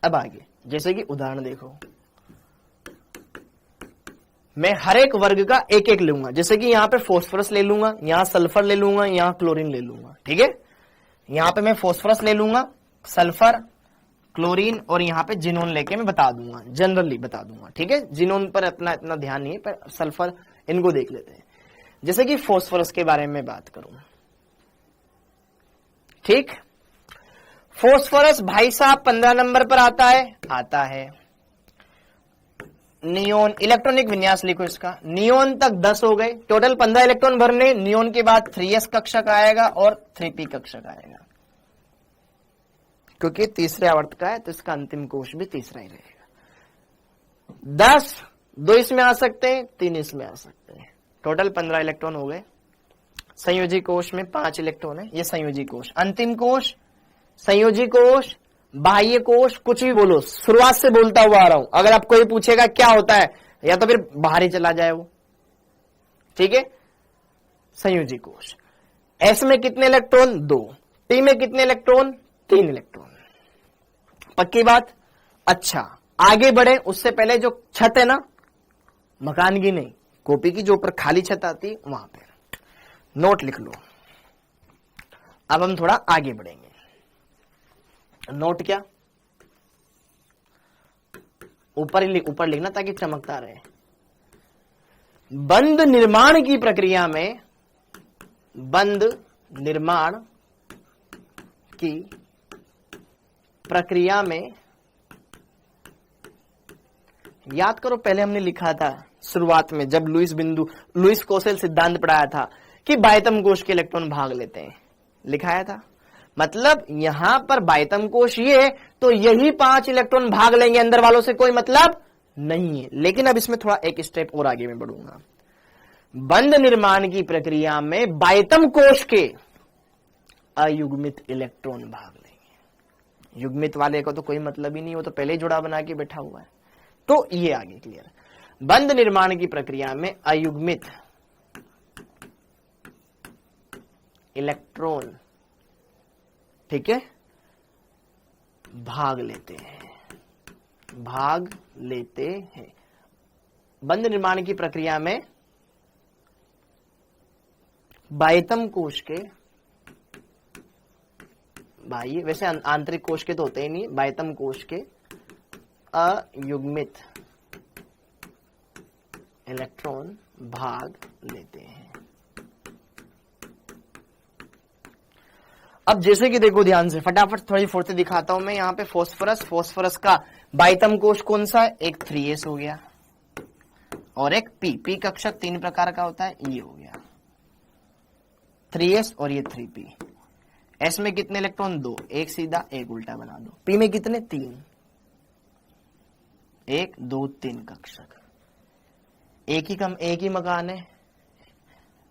अब आगे, जैसे कि उदाहरण देखो, मैं हर एक वर्ग का एक एक लूंगा। जैसे कि यहां पे फास्फोरस ले लूंगा, यहां सल्फर ले लूंगा, यहां क्लोरीन ले लूंगा, ठीक है। यहां पे मैं फास्फोरस ले लूंगा, सल्फर, क्लोरीन, और यहां पे जिनोन लेके मैं बता दूंगा, जनरली बता दूंगा, ठीक है। जिनोन पर इतना ध्यान नहीं है, पर सल्फर इनको देख लेते हैं। जैसे कि फास्फोरस के बारे में बात करूं, ठीक। फास्फोरस भाई साहब 15 नंबर पर आता है। नियोन, इलेक्ट्रॉनिक विन्यास लिखो इसका, नियोन तक 10 हो गए, टोटल 15 इलेक्ट्रॉन भरने। नियोन के बाद 3s कक्षक आएगा और 3p कक्षक आएगा, क्योंकि तीसरे आवर्त का है, तो इसका अंतिम कोश भी तीसरा ही रहेगा। 10, 2 इसमें आ सकते हैं, 3 इसमें आ सकते हैं, टोटल 15 इलेक्ट्रॉन हो गए। संयोजी कोश में 5 इलेक्ट्रॉन है, ये संयोजी कोश। अंतिम कोश, संयोजी कोश, बाह्य कोश, कुछ भी बोलो, शुरुआत से बोलता हुआ आ रहा हूं। अगर आप कोई पूछेगा क्या होता है, या तो फिर बाहर ही चला जाए वो, ठीक है। संयोजी कोश, एस में कितने इलेक्ट्रॉन, 2, पी में कितने इलेक्ट्रॉन, 3 इलेक्ट्रॉन। पक्की बात? अच्छा, आगे बढ़े उससे पहले जो छत है ना, मकान की नहीं, कॉपी की, जो ऊपर खाली छत आती है, वहां पे नोट लिख लो। अब हम थोड़ा आगे बढ़ेंगे। नोट क्या, ऊपर लिखना ताकि चमकता रहे। बंध निर्माण की प्रक्रिया में बंद निर्माण की प्रक्रिया में, याद करो पहले हमने लिखा था शुरुआत में जब लुईस कोसेल सिद्धांत पढ़ाया था कि बाह्यतम कोश के इलेक्ट्रॉन भाग लेते हैं, लिखाया था। मतलब यहां पर बाह्यतम कोश ये है तो यही 5 इलेक्ट्रॉन भाग लेंगे, अंदर वालों से कोई मतलब नहीं है। लेकिन अब इसमें थोड़ा एक स्टेप और आगे मैं बढ़ूंगा। बंद निर्माण की प्रक्रिया में बाह्यतम कोश के अयुग्मित इलेक्ट्रॉन भाग लेंगे। युग्मित वाले को तो कोई मतलब ही नहीं, वो तो पहले ही जोड़ा बना के बैठा हुआ है। तो ये आगे क्लियर। बंद निर्माण की प्रक्रिया में अयुग्मित इलेक्ट्रॉन, ठीक है, भाग लेते हैं। बंद निर्माण की प्रक्रिया में बाह्यतम कोश के, बाह्य वैसे आंतरिक कोश के तो होते ही नहीं, बाह्यतम कोश के अयुग्मित इलेक्ट्रॉन भाग लेते हैं। अब जैसे कि देखो ध्यान से, फटाफट थोड़ी फोर से दिखाता हूं मैं। यहां पे फोस्फोरस का बाह्यतम कोश कौन सा है? एक 3s हो गया और एक पी कक्षक 3 प्रकार का होता है, ये हो गया 3s और ये 3p। s में कितने इलेक्ट्रॉन? 2, एक सीधा एक उल्टा बना दो। p में कितने? 3, 1 2 3 कक्षक। एक ही मकान है,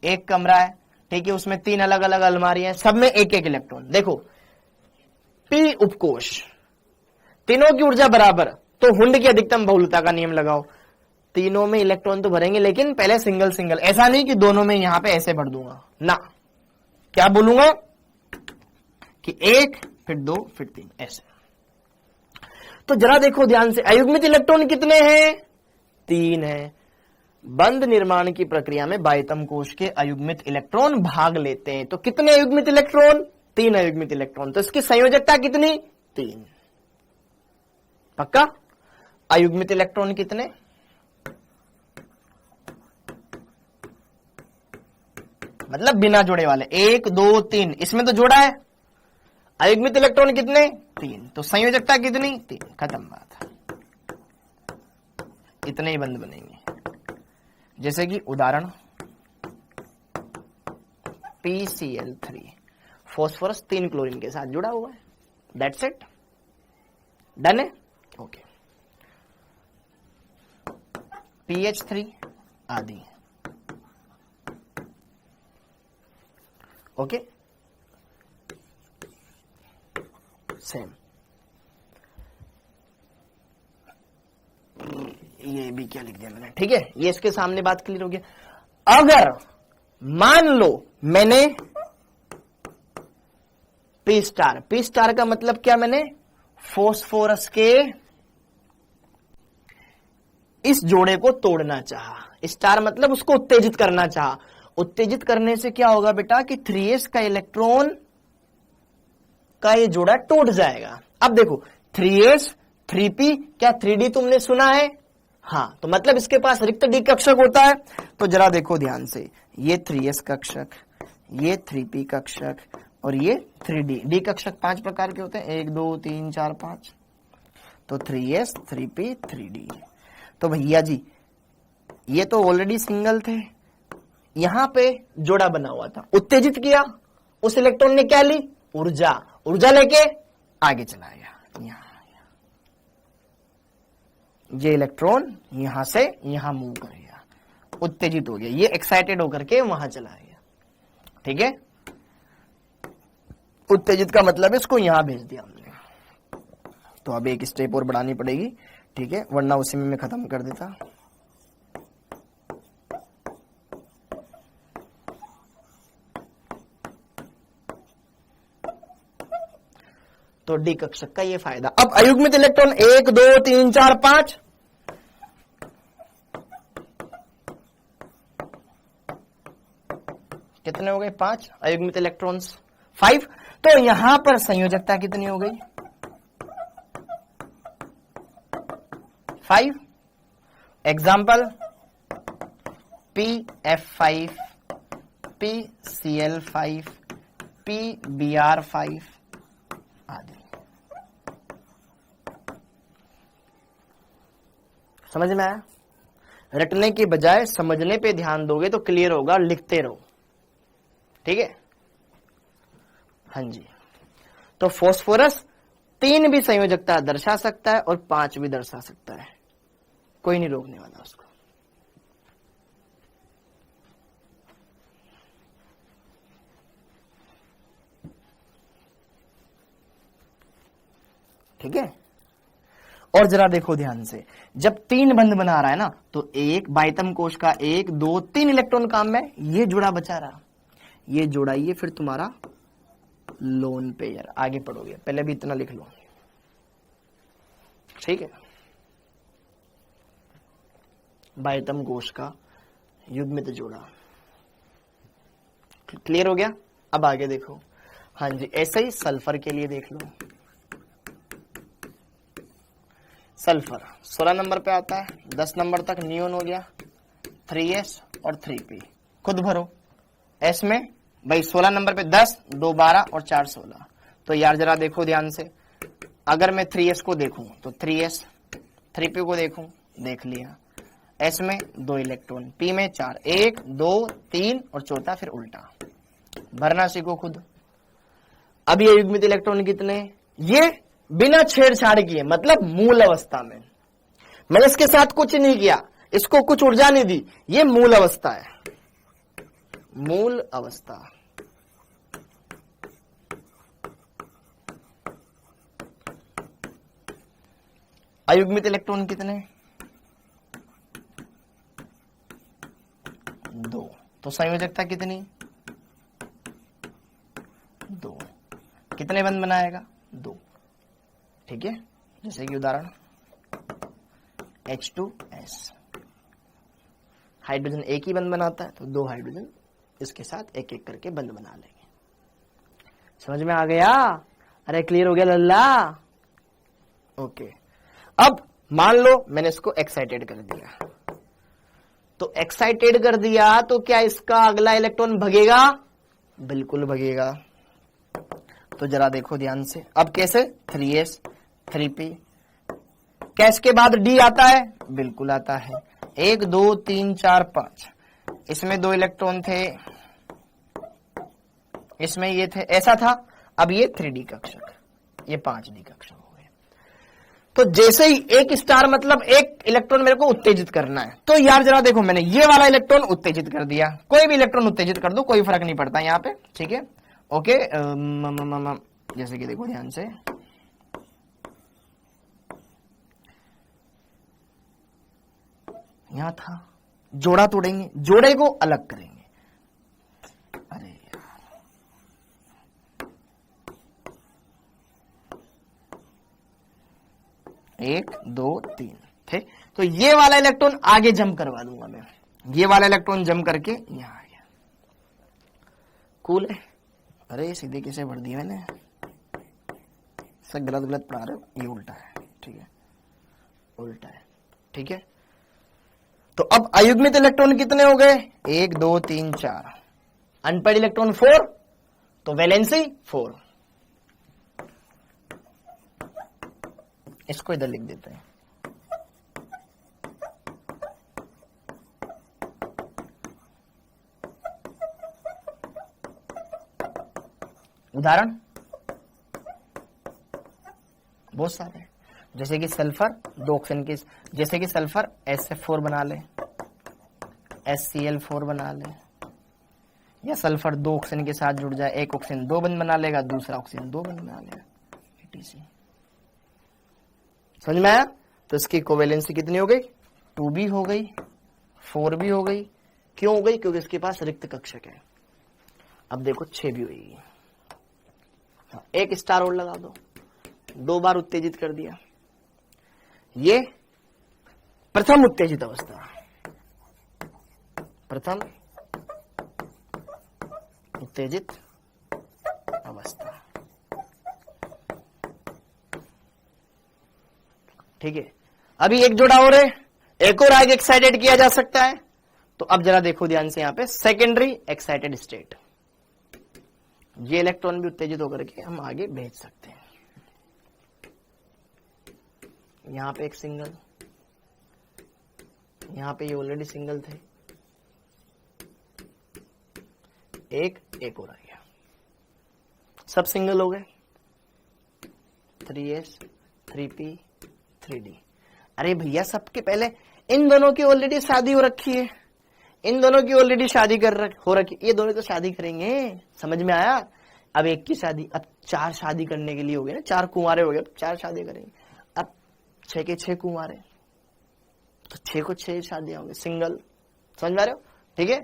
एक कमरा है, ठीक है, उसमें 3 अलग अलग अलमारियां हैं, सब में एक एक इलेक्ट्रॉन। देखो p उपकोश, तीनों की ऊर्जा बराबर, तो हुंड की अधिकतम बहुलता का नियम लगाओ। तीनों में इलेक्ट्रॉन तो भरेंगे लेकिन पहले सिंगल सिंगल, ऐसा नहीं कि दोनों में यहां पे ऐसे भर दूंगा ना। क्या बोलूंगा कि 1 फिर 2 फिर 3 ऐसे। तो जरा देखो ध्यान से, अयुग्मित इलेक्ट्रॉन कितने हैं? 3 है। बंद निर्माण की प्रक्रिया में बाह्यतम कोश के अयुग्मित इलेक्ट्रॉन भाग लेते हैं। तो कितने अयुग्मित इलेक्ट्रॉन? 3 अयुग्मित इलेक्ट्रॉन। तो इसकी संयोजकता कितनी? 3। पक्का? अयुग्मित इलेक्ट्रॉन कितने? मतलब बिना जोड़े वाले 1 2 3, इसमें तो जोड़ा है। अयुग्मित इलेक्ट्रॉन कितने? 3। तो संयोजकता कितनी? 3। खत्म बात। इतने ही बंद बनेंगे। जैसे कि उदाहरण PCl3, फॉस्फोरस 3 क्लोरीन के साथ जुड़ा हुआ है। दैट्स इट, डन है। ओके। PH3 आदि। Okay, same. ये भी क्या लिख दिया मैंने, ठीक है। ये इसके सामने बात क्लियर हो गया। अगर मान लो मैंने पी स्टार का मतलब क्या, मैंने फॉस्फोरस के इस जोड़े को तोड़ना चाहा। स्टार मतलब उसको उत्तेजित करना चाहा। उत्तेजित करने से क्या होगा बेटा कि 3s का इलेक्ट्रॉन का ये जोड़ा टूट जाएगा। अब देखो 3s 3p, क्या 3d तुमने सुना है? हाँ, तो मतलब इसके पास रिक्त डी कक्षक होता है। तो जरा देखो ध्यान से, ये 3s कक्षक, ये 3p कक्षक और ये 3d। डी कक्षक 5 प्रकार के होते हैं, 1 2 3 4 5। तो 3s 3p 3d। तो भैया जी ये तो ऑलरेडी सिंगल थे, यहां पे जोड़ा बना हुआ था, उत्तेजित किया, उस इलेक्ट्रॉन ने क्या ली? ऊर्जा लेके आगे चला गया। यहां ये इलेक्ट्रॉन यहां से यहां मूव कर गया, उत्तेजित हो गया, ये एक्साइटेड होकर के वहां चला गया। ठीक है, उत्तेजित का मतलब इसको यहां भेज दिया हमने। तो अब एक स्टेप और बढ़ानी पड़ेगी, ठीक है, वरना उसी में मैं खत्म कर देता। तो डी कक्षक का ये फायदा। अब अयुग्मित इलेक्ट्रॉन 1 2 3 4 5, कितने हो गए? 5 अयुग्मित इलेक्ट्रॉन्स, 5। तो यहां पर संयोजकता कितनी हो गई? 5। एग्जाम्पल PF5 PCl5 PBr5 आदि। समझ में आया? रटने की बजाय समझने पे ध्यान दोगे तो क्लियर होगा, लिखते रहो, ठीक है? हाँ जी। तो फास्फोरस 3 भी संयोजकता दर्शा सकता है और 5 भी दर्शा सकता है, कोई नहीं रोकने वाला उसको। ठीक है? और जरा देखो ध्यान से, जब 3 बंध बना रहा है ना, तो एक बाह्यतम कोश का 1 2 3 इलेक्ट्रॉन काम में, ये जोड़ा बचा रहा, ये जोड़ाइए फिर तुम्हारा लोन पेयर। आगे पढ़ोगे, पहले भी इतना लिख लो, ठीक है? बाह्यतम कोश का युग्मित जोड़ा। क्लियर हो गया? अब आगे देखो। हाँ जी, ऐसे ही सल्फर के लिए देख लो। सल्फर 16 नंबर पे आता है, 10 नंबर तक नियोन हो गया, 3s और 3p। खुद भरो। s में भाई 16 नंबर पे 10, 2 12 और 4 16। तो यार जरा देखो ध्यान से, अगर मैं 3s को देखूं तो 3s, 3p को देखूं, देख लिया। s में 2 इलेक्ट्रॉन, p में 4, 1 2 3 और चौथा फिर उल्टा। भरना सीखो खुद। अब ये युग्मित इलेक्ट्रॉन कितने? ये बिना छेड़छाड़ किए, मतलब मूल अवस्था में। मैंने इसके साथ कुछ नहीं किया, इसको कुछ ऊर्जा नहीं दी, ये मूल अवस्था है, मूल अवस्था। अयुग्मित इलेक्ट्रॉन कितने? 2। तो संयोजकता कितनी? 2। कितने बंध बनाएगा? 2। ठीक है? जैसे कि उदाहरण H2S, हाइड्रोजन एक ही बंध बनाता है, तो 2 हाइड्रोजन इसके साथ एक एक करके बंध बना लेंगे। समझ में आ गया? अरे क्लियर हो गया लल्ला? ओके। अब मान लो मैंने इसको एक्साइटेड कर दिया, तो एक्साइटेड कर दिया तो क्या इसका अगला इलेक्ट्रॉन भगेगा? बिल्कुल भगेगा। तो जरा देखो ध्यान से, अब कैसे? 3s 3p। क्या इसके बाद d आता है? बिल्कुल आता है। 1 2 3 4 5, इसमें 2 इलेक्ट्रॉन थे, इसमें ये थे, ऐसा था। अब ये 3d कक्षक, ये 5d कक्षक हो गए। तो जैसे ही एक स्टार, मतलब एक इलेक्ट्रॉन मेरे को उत्तेजित करना है, तो यार जरा देखो, मैंने ये वाला इलेक्ट्रॉन उत्तेजित कर दिया। कोई भी इलेक्ट्रॉन उत्तेजित कर दो, कोई फर्क नहीं पड़ता यहाँ पे, ठीक है? ओके। जैसे कि देखो ध्यान से, यहां था, जोड़ा तोड़ेंगे, जोड़े को अलग करेंगे। अरे यार, 1 2 3 थे, तो ये वाला इलेक्ट्रॉन आगे जंप करवा दूंगा मैं। ये वाला इलेक्ट्रॉन जंप करके यहां आ गया। कूल है? अरे सीधे कैसे भर दिया मैंने? सब गलत गलत पढ़ा रहे हो, ये उल्टा है, ठीक है? उल्टा है, ठीक है? तो अब अयुग्मित इलेक्ट्रॉन कितने हो गए? 1 2 3 4। अनपेड इलेक्ट्रॉन 4, तो वैलेंसी 4। इसको इधर लिख देते हैं। उदाहरण बहुत सारे हैं, जैसे कि सल्फर 2 ऑक्सीजन की, जैसे कि सल्फर SF4 बना ले, HCl4 बना ले, या सल्फर 2 ऑक्सीजन के साथ जुड़ जाए, एक ऑक्सीजन 2 बंध बना लेगा, दूसरा ऑक्सीजन 2 बंध बना लेगा, etc। समझ में आया? तो इसकी कोवेलेंसी कितनी हो गई? 2b हो गई, 4b हो गई। क्यों हो गई? क्योंकि इसके पास रिक्त कक्षक है। अब देखो 6 भी हुई, एक स्टार और लगा दो, 2 बार उत्तेजित कर दिया। ये प्रथम उत्तेजित अवस्था, प्रथम उत्तेजित अवस्था, ठीक है? अभी एक जोड़ा और है, एक और आगे एक्साइटेड किया जा सकता है, तो अब जरा देखो ध्यान से, यहां पे सेकेंडरी एक्साइटेड स्टेट, ये इलेक्ट्रॉन भी उत्तेजित होकर के हम आगे भेज सकते हैं। यहां पे एक सिंगल, यहां पे ये ऑलरेडी सिंगल थे, एक और आ गया, सब सिंगल हो गए, 3s 3p 3d। अरे भैया सबके पहले इन दोनों की ऑलरेडी शादी हो रखी है, इन दोनों की ऑलरेडी शादी हो रखी, ये दोनों तो शादी करेंगे, समझ में आया। अब एक की शादी, अब 4 शादी करने के लिए हो गए ना, 4 कुंवारे हो गए, अब 4 शादी करेंगे, अब 6 के 6 कुंवारे, तो 6 को 6 शादियां होंगी, सिंगल, समझ में आ रहे हो, ठीक है।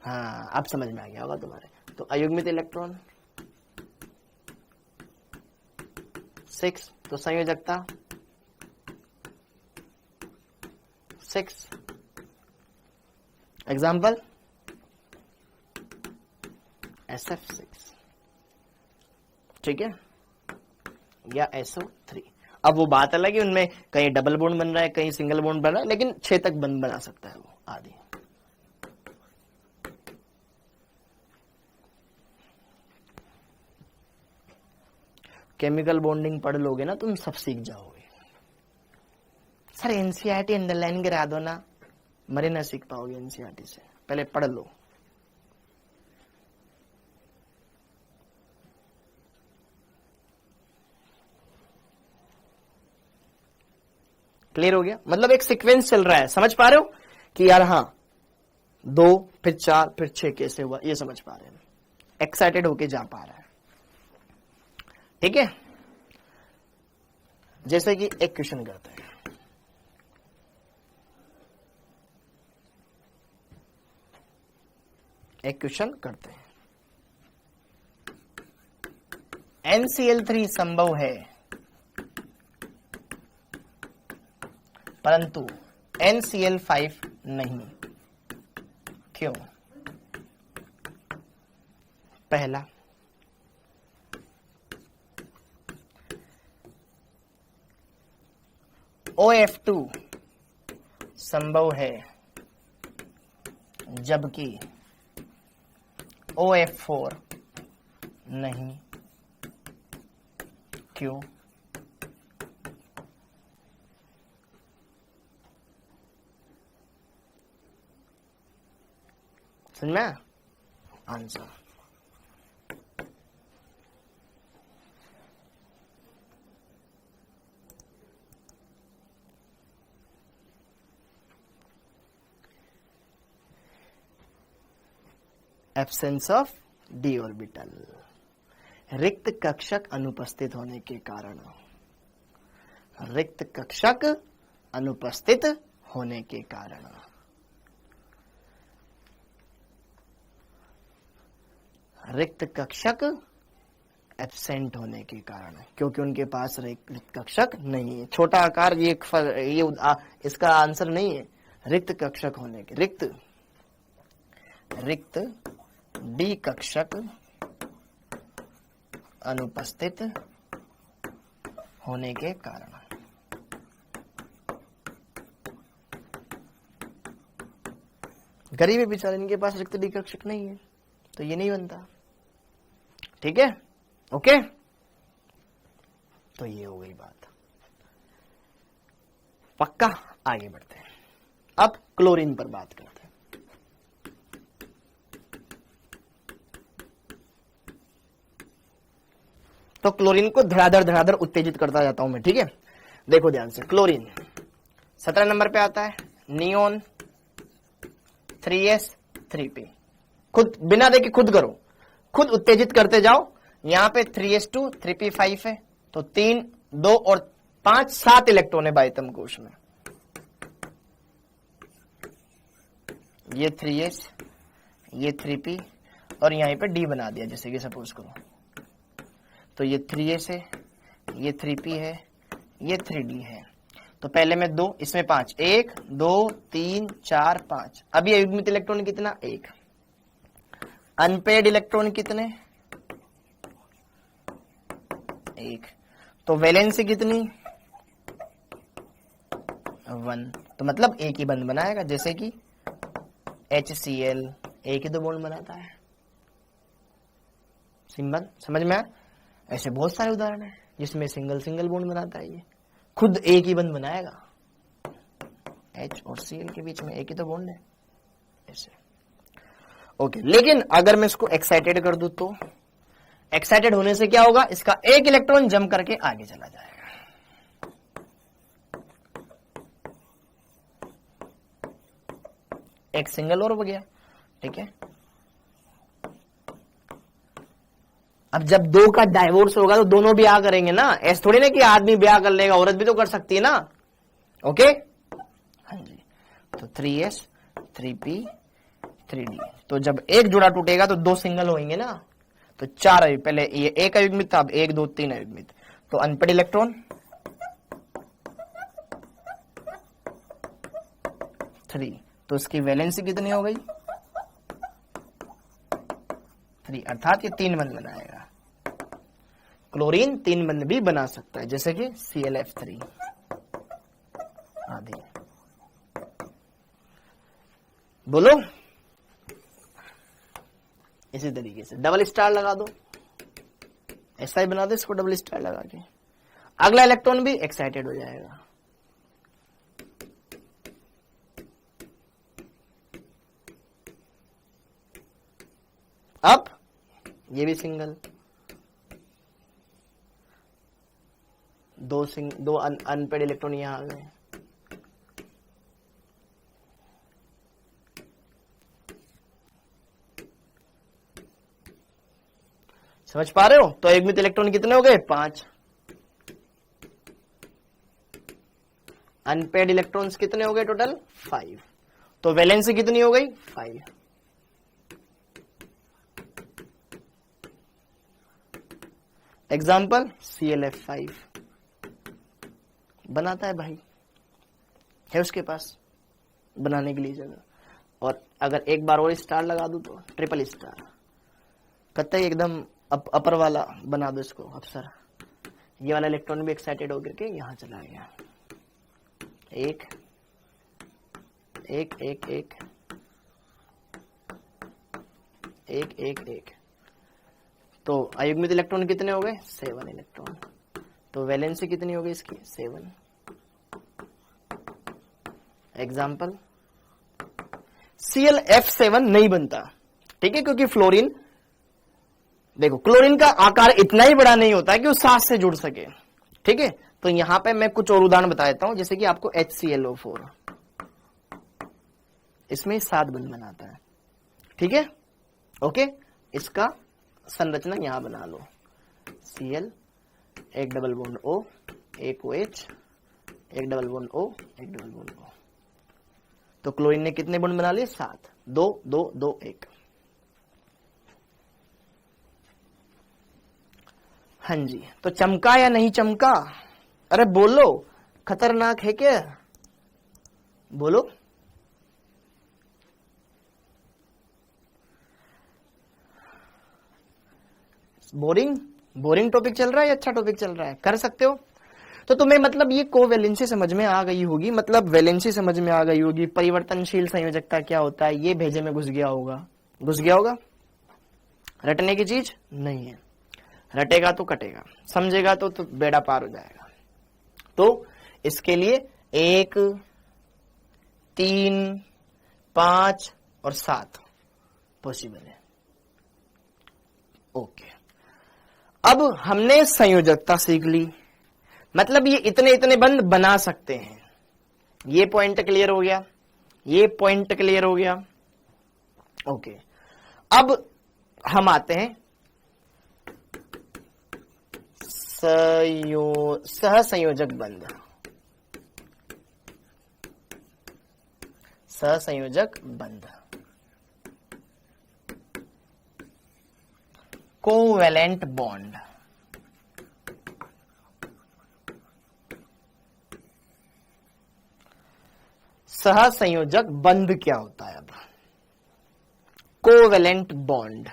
हाँ अब समझ में आ गया होगा तुम्हारे। तो अयुग्मित इलेक्ट्रॉन 6, तो संयोजकता 6, एग्जाम्पल SF6, ठीक है, या SO3। अब वो बात अलग है, उनमें कहीं डबल बॉन्ड बन रहा है, कहीं सिंगल बॉन्ड बन रहा है, लेकिन 6 तक बना सकता है वो आदि। केमिकल बॉन्डिंग पढ़ लोगे ना तुम, सब सीख जाओगे। सर एनसीईआरटी अंडरलाइन करा दो ना, मरे ना सीख पाओगे एनसीईआरटी से, पहले पढ़ लो। क्लियर हो गया, मतलब एक सीक्वेंस चल रहा है, समझ पा रहे हो कि यार हाँ 2 फिर 4 फिर 6 कैसे हुआ, ये समझ पा रहे हैं, एक्साइटेड होके जा पा रहा है, ठीक है। जैसे कि एक क्वेश्चन करते हैं, NCl3 संभव है परंतु NCl5 नहीं, क्यों? पहला, OF2 संभव है जबकि OF4 नहीं, क्यों? समझ में answer. Absence of D orbital, रिक्त कक्षक अनुपस्थित होने के कारण, रिक्त कक्षक अनुपस्थित होने के कारण, रिक्त कक्षक एब्सेंट होने के कारण, क्योंकि उनके पास रिक्त कक्षक नहीं है। छोटा आकार ये इसका आंसर नहीं है, रिक्त कक्षक होने के, रिक्त डी कक्षक अनुपस्थित होने के कारण। गरीब है बेचारे, इनके पास रिक्त डी कक्षक नहीं है, तो ये नहीं बनता, ठीक है, ओके। तो ये हो गई बात, पक्का। आगे बढ़ते हैं, अब क्लोरीन पर बात करते हैं। तो क्लोरीन को धड़ाधड़ उत्तेजित करता जाता हूं मैं, ठीक है। देखो ध्यान से, क्लोरीन 17 नंबर पे आता है, नियोन 3s 3p, खुद बिना देखे खुद करो, खुद उत्तेजित करते जाओ। यहां पे 3s2 3p5 है, तो 3 2 और 5 7 इलेक्ट्रॉन है बाह्यतम कोश में। ये 3s, ये 3p और यहीं पे d बना दिया, जैसे कि सपोज करो, तो ये 3s है, ये 3p है, ये 3d है। तो पहले में 2, इसमें 5, 1 2 3 4 5। अभी अयुग्मित इलेक्ट्रॉन कितना? 1। अनपेड इलेक्ट्रॉन कितने? 1। तो वैलेंसी कितनी? 1। तो मतलब एक ही बंध बनाएगा, जैसे कि HCl एक ही तो बॉन्ड बनाता है। सिंपल, समझ में आया? ऐसे बहुत सारे उदाहरण हैं जिसमें सिंगल सिंगल बॉन्ड बनाता है, ये खुद एक ही बंद बनाएगा। H और Cl के बीच में एक ही तो बॉन्ड है ऐसे। ओके, लेकिन अगर मैं इसको एक्साइटेड कर दूं तो एक्साइटेड होने से क्या होगा, इसका एक इलेक्ट्रॉन जंप करके आगे चला जाएगा। एक सिंगल और हो गया, ठीक है। अब जब दो का डाइवोर्स होगा तो दोनों ब्याह करेंगे ना, ऐसे थोड़ी ना कि आदमी ब्याह कर लेगा, औरत भी तो कर सकती है ना। ओके, हाँ जी। तो 3s 3p 3d, तो जब एक जोड़ा टूटेगा तो दो सिंगल होंगे ना, तो चार अयुग्मित, पहले ये एक अयुग्मित था, अब 1 2 3 अयुग्मित, तो अनपेड इलेक्ट्रॉन 3, तो इसकी वैलेंसी कितनी हो गई 3, अर्थात ये 3 बंध बनाएगा। क्लोरीन 3 बंध भी बना सकता है, जैसे कि ClF3 आदि। बोलो, इसी तरीके से डबल स्टार लगा दो, ऐसा ही बना दो इसको डबल स्टार लगा के, अगला इलेक्ट्रॉन भी एक्साइटेड हो जाएगा। अब ये भी सिंगल, दो अनपेड इलेक्ट्रॉन यहां आ गए। समझ पा रहे हो? तो अयुग्मित इलेक्ट्रॉन कितने हो गए 5, अनपेड इलेक्ट्रॉन्स कितने हो गए टोटल 5, तो वैलेंसी कितनी हो गई 5। एग्जाम्पल ClF5 बनाता है भाई, है उसके पास बनाने के लिए जगह, और अगर एक बार और स्टार लगा दूं तो ट्रिपल स्टार, कतई एकदम अपर वाला बना दो इसको अफसर। ये वाला इलेक्ट्रॉन भी एक्साइटेड होकर के यहां चला गया, एक एक एक एक एक एक एक, तो अयुग्मित इलेक्ट्रॉन कितने हो गए 7 इलेक्ट्रॉन, तो वैलेंसी कितनी हो गई इसकी 7। एग्जाम्पल ClF7 नहीं बनता, ठीक है, क्योंकि फ्लोरीन, देखो क्लोरीन का आकार इतना ही बड़ा नहीं होता है कि वो 7 से जुड़ सके, ठीक है। तो यहां पे मैं कुछ और उदाहरण बता देता हूं, जैसे कि आपको HClO4, इसमें 7 बंध बनाता है, ठीक है। ओके, इसका संरचना यहां बना लो, Cl, एक डबल बॉन्ड O, एक OH, एक डबल बॉन्ड O, एक डबल बॉन्ड O, तो क्लोरीन ने कितने बॉन्ड बना लिए 7, 2 2 2 1। हाँ जी, तो चमका या नहीं चमका? अरे बोलो, खतरनाक है क्या? बोलो। बोरिंग टॉपिक चल रहा है या अच्छा टॉपिक चल रहा है? कर सकते हो। तो तुम्हें मतलब ये कोवैलेंसी समझ में आ गई होगी, मतलब वैलेंसी समझ में आ गई होगी, परिवर्तनशील संयोजकता क्या होता है ये भेजे में घुस गया होगा। रटने की चीज नहीं है, रटेगा तो कटेगा, समझेगा तो बेड़ा पार हो जाएगा। तो इसके लिए 1 3 5 और 7 पॉसिबल है। ओके, अब हमने संयोजकता सीख ली, मतलब ये इतने इतने बंध बना सकते हैं। ये पॉइंट क्लियर हो गया, ये पॉइंट क्लियर हो गया। ओके, अब हम आते हैं सहसंयोजक बंध। सहसंयोजक बंध, कोवैलेंट बॉन्ड। सहसंयोजक बंध क्या होता है? अब covalent bond,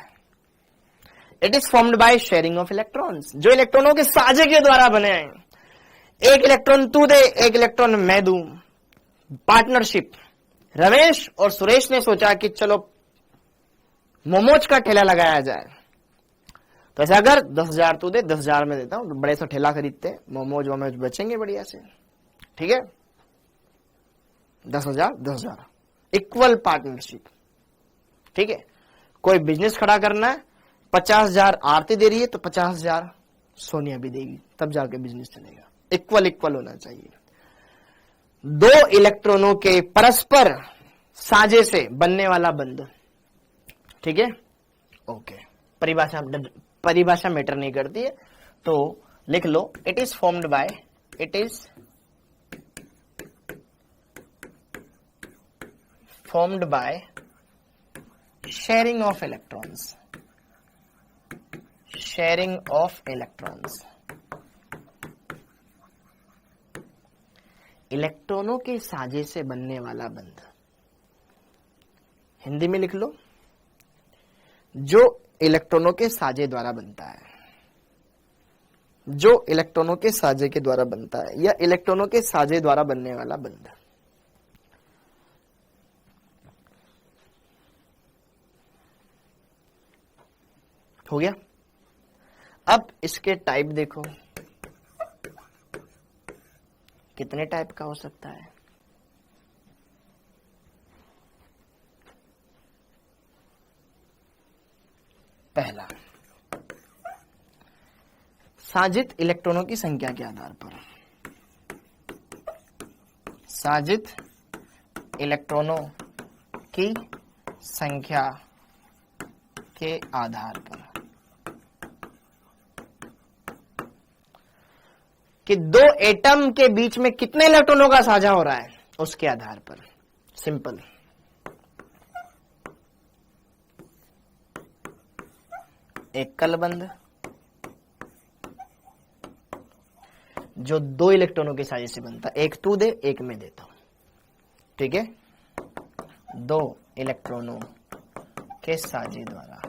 it is formed by sharing of electrons, जो इलेक्ट्रॉनों के साझे के द्वारा बने हैं। एक इलेक्ट्रॉन तू दे, एक इलेक्ट्रॉन मैं दूं, पार्टनरशिप, रमेश और सुरेश ने सोचा कि चलो मोमोज का ठेला लगाया जाए। तो ऐसा अगर 10,000 तू दे, 10,000 में देता हूं, तो बड़े सा ठेला खरीदते हैं, मोमोज वोमोज बचेंगे बढ़िया से। ठीक है, 10,000 10,000 इक्वल पार्टनरशिप। ठीक है, कोई बिजनेस खड़ा करना है, 50,000 आरती दे रही है तो 50,000 सोनिया भी देगी, तब जाके बिजनेस चलेगा। इक्वल इक्वल होना चाहिए। दो इलेक्ट्रॉनों के परस्पर साझे से बनने वाला बंध। ठीक है, ओके। परिभाषा मैटर नहीं करती है, तो लिख लो, it is formed by, it is formed by sharing of electrons, sharing of electrons. इलेक्ट्रॉनों के साझे से बनने वाला बंध। हिंदी में लिख लो, जो इलेक्ट्रॉनों के साझे द्वारा बनता है, जो इलेक्ट्रॉनों के साझे के द्वारा बनता है, या इलेक्ट्रॉनों के साझे द्वारा बनने वाला बंध। हो गया। अब इसके टाइप देखो, कितने टाइप का हो सकता है। पहला, साजित इलेक्ट्रॉनों की संख्या के आधार पर, साजित इलेक्ट्रॉनों की संख्या के आधार पर, कि दो एटम के बीच में कितने इलेक्ट्रॉनों का साझा हो रहा है, उसके आधार पर। सिंपल। एक कलबंध जो दो इलेक्ट्रॉनों के साझे से बनता है, एक तू दे, एक मैं देता हूं। ठीक है, दो इलेक्ट्रॉनों के साझे द्वारा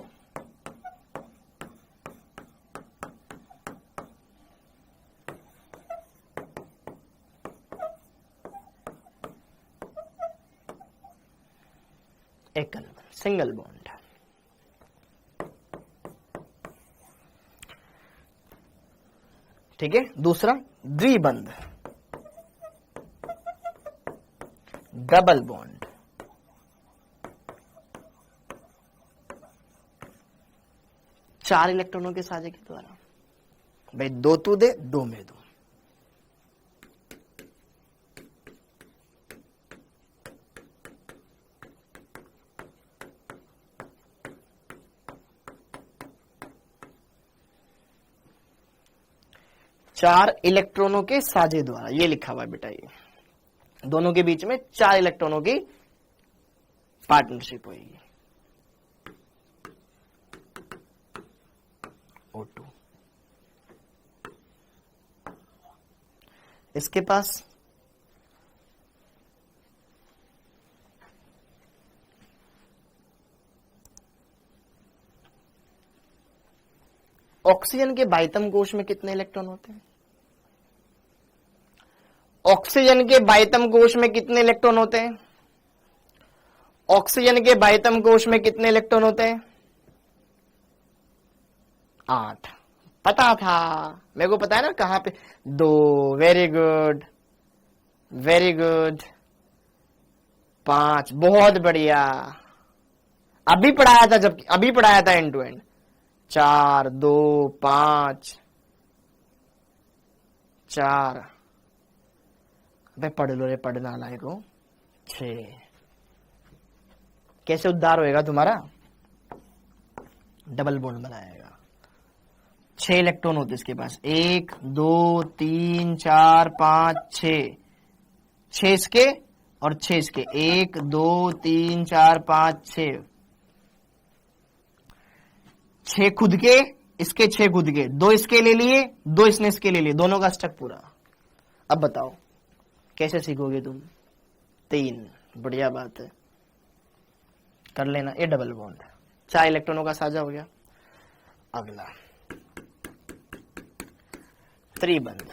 एक कलबंध, सिंगल बॉन्ड। ठीक है, दूसरा द्विबंध, डबल बॉन्ड। चार इलेक्ट्रॉनों के साझे के द्वारा। भाई दो तू दे, दो मैं दूं। चार इलेक्ट्रॉनों के साझे द्वारा, ये लिखा हुआ है बेटा, ये दोनों के बीच में चार इलेक्ट्रॉनों की पार्टनरशिप होगी। O2। इसके पास ऑक्सीजन के बाह्यतम कोश में कितने इलेक्ट्रॉन होते हैं? ऑक्सीजन के बाह्यतम कोश में कितने इलेक्ट्रॉन होते हैं? ऑक्सीजन के बाह्यतम कोश में कितने इलेक्ट्रॉन होते हैं? 8। पता था, मेरे को पता है ना कहां पे। 2। Very good, very good. 5, बहुत बढ़िया। अभी पढ़ाया था, जबकि अभी पढ़ाया था एंड टू एंड। 4, 2, 5, 4। भाई पढ़ लो रे, पढ़ना लायक हो। 6। कैसे उद्धार होएगा तुम्हारा? डबल बॉन्ड बनाएगा। 6 इलेक्ट्रॉन होते इसके पास। 1, 2, 3, 4, 5, 6। 6 इसके और 6 इसके। 1, 2, 3, 4, 5, 6। 6 खुद के, इसके 6 खुद के। 2 इसके ले लिए, 2 इसने इसके ले लिए, दोनों का स्टक पूरा। अब बताओ कैसे सीखोगे तुम? 3। बढ़िया बात है, कर लेना। ये डबल बॉन्ड, 4 इलेक्ट्रॉनों का साझा हो गया। अगला त्रिबंध,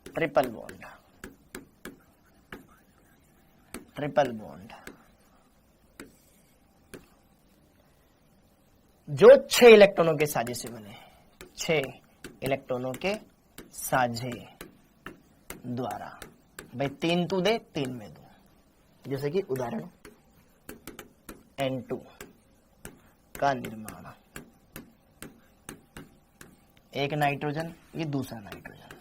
ट्रिपल बॉन्ड। ट्रिपल बॉन्ड, जो 6 इलेक्ट्रॉनों के साझे से बने, 6 इलेक्ट्रॉनों के साझे द्वारा। भाई 3 तू दे, 3 में दो। जैसे कि उदाहरण N2 का निर्माण, एक नाइट्रोजन, ये दूसरा नाइट्रोजन।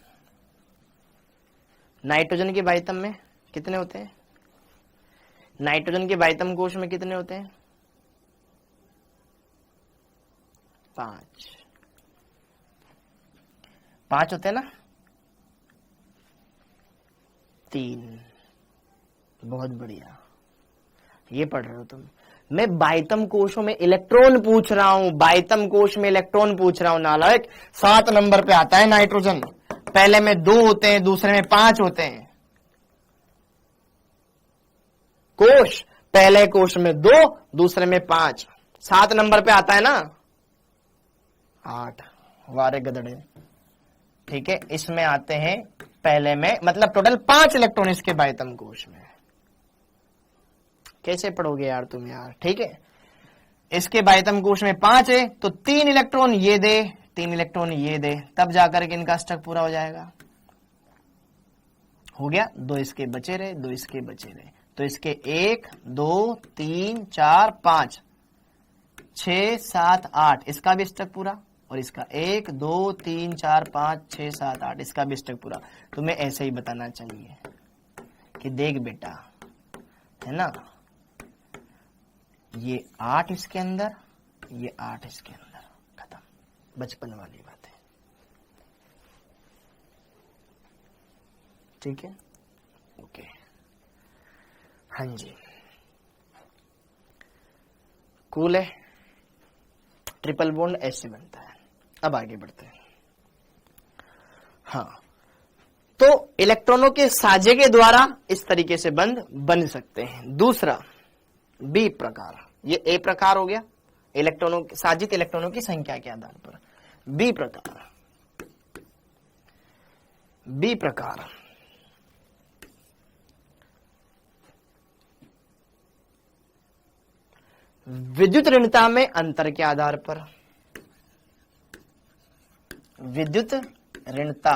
नाइट्रोजन के बाइतम में कितने होते हैं? नाइट्रोजन के बाइतम कोश में कितने होते हैं? 5 होते हैं ना? 3। बहुत बढ़िया, ये पढ़ रहे हो तुम। मैं बाइतम कोशों में इलेक्ट्रॉन पूछ रहा हूं, बाइतम कोश में इलेक्ट्रॉन पूछ रहा हूं नालायक। 7 नंबर पे आता है नाइट्रोजन, पहले में 2 होते हैं, दूसरे में 5 होते हैं। कोश, पहले कोश में 2, दूसरे में 5, 7 नंबर पे आता है ना? 8। वारे गधड़े, ठीक है। इसमें आते हैं पहले में, मतलब टोटल 5 इलेक्ट्रॉन इसके बाइतम कोश में। कैसे पढ़ोगे यार तुम यार, ठीक है। इसके बाइतम कोश में 5 है, तो 3 इलेक्ट्रॉन ये दे, 3 इलेक्ट्रॉन ये दे, तब जाकर के इनका स्टक पूरा हो जाएगा। हो गया, 2 इसके बचे रहे, 2 इसके बचे रहे, तो इसके 1 2 3 4 5 6 7 8, इसका भी स्टक पूरा, और इसका 1 2 3 4 5 6 7 8, इसका भी स्टक पूरा। तुम्हें ऐसे ही बताना चाहिए कि देख बेटा, है ना, ये 8 इसके अंदर, ये 8 इसके अंदर, खत्म। बचपन वाली बात है, ठीक है, ओके। हाँ जी, कूल है। ट्रिपल बॉन्ड ऐसे बनता है। अब आगे बढ़ते हैं। हाँ, तो इलेक्ट्रॉनों के साझे के द्वारा इस तरीके से बंध बन सकते हैं। दूसरा बी प्रकार, ये ए प्रकार हो गया, इलेक्ट्रॉनों साजित इलेक्ट्रॉनों की संख्या के आधार पर। बी प्रकार, बी प्रकार विद्युत ऋणता में अंतर के आधार पर, विद्युत ऋणता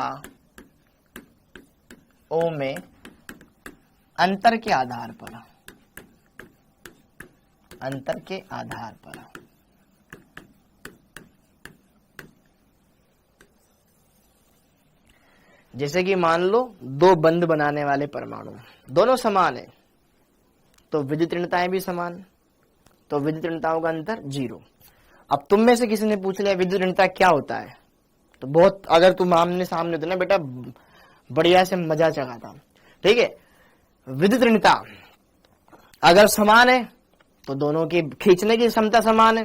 ओ में अंतर के आधार पर, अंतर के आधार पर जैसे कि मान लो 2 बंध बनाने वाले परमाणु दोनों समान है, तो विद्युत ऋणताएं भी समान, तो विद्युत ऋणताओं का अंतर 0। अब तुम में से किसी ने पूछ लिया विद्युत ऋणता क्या होता है, तो बहुत, अगर तुम आमने सामने होते ना बेटा, बढ़िया से मजा चढ़ाता, ठीक है। विद्युत ऋणता अगर समान है तो दोनों की खींचने की क्षमता समान है।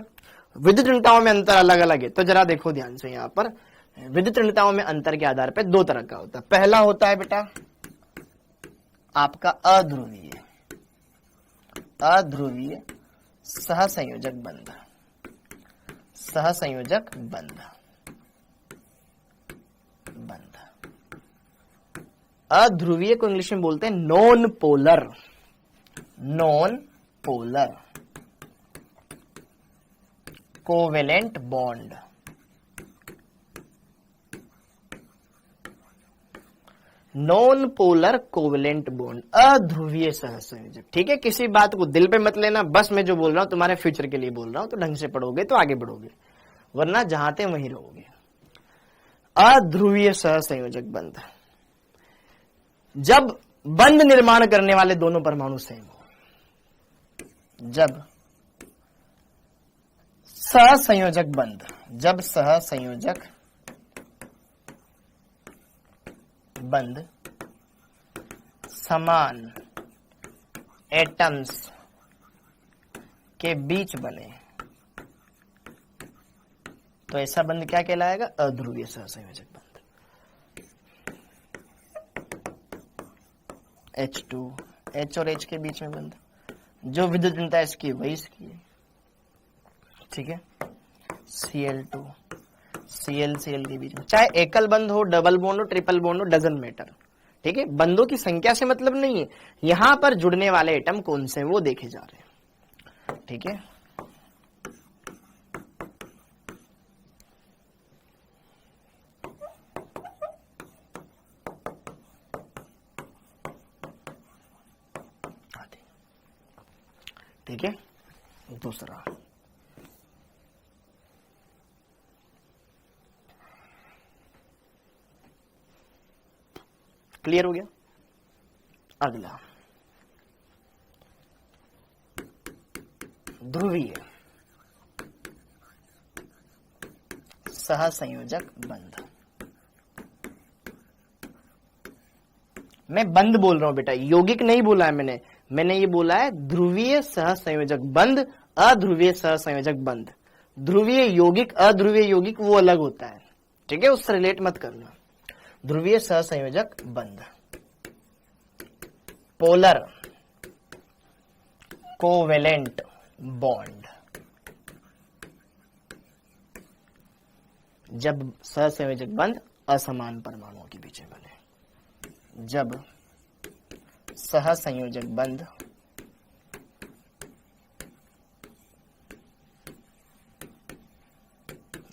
विद्युत ऋणताओं में अंतर अलग अलग है, तो जरा देखो ध्यान से, यहां पर विद्युत ऋणताओं में अंतर के आधार पर 2 तरह का होता है। पहला होता है बेटा आपका अध्रुवीय, अध्रुवीय सहसंयोजक बंध, सहसंयोजक बंध, बंध। अध्रुवीय को इंग्लिश में बोलते हैं non polar, non polar covalent bond, non polar covalent bond, अध्रुवीय सहसंयोजक, ठीक है। किसी बात को दिल पे मत लेना, बस मैं जो बोल रहा हूं तुम्हारे फ्यूचर के लिए बोल रहा हूं, तो ढंग से पढ़ोगे तो आगे बढ़ोगे, वरना जहां थे वहीं रहोगे। अध्रुवीय सहसंयोजक बंध, जब बंध निर्माण करने वाले दोनों परमाणु सेम हो, जब सहसंयोजक बंध, जब सहसंयोजक बंध समान एटम्स के बीच बने, तो ऐसा बंध क्या कहलाएगा? अध्रुवीय सहसंयोजक बंध। H2, H और H के बीच में बंध, जो विद्युत ऋणता इसकी वही इसकी है, ठीक है। Cl2, Cl Cl के बीच में, चाहे एकल बंध हो, डबल बॉन्ड हो, ट्रिपल बॉन्ड हो, डजंट मैटर, ठीक है, बंधों की संख्या से मतलब नहीं है, यहां पर जुड़ने वाले एटम कौन से वो देखे जा रहे हैं। ठीक है, ठीक है। दूसरा क्लियर हो गया। अगला ध्रुवीय सहसंयोजक बंध। मैं बंध बोल रहा हूं बेटा, यौगिक नहीं बोला है मैंने ये बोला है ध्रुवीय सहसंयोजक बंध, अध्रुवीय सहसंयोजक बंध। ध्रुवीय यौगिक अध्रुवीय यौगिक वो अलग होता है, ठीक है, उससे रिलेट मत करना। ध्रुवीय सहसंयोजक बंध, पोलर कोवेलेंट बॉन्ड, जब सहसंयोजक बंध असमान परमाणुओं के बीच में बने। जब सहसंयोजक बंध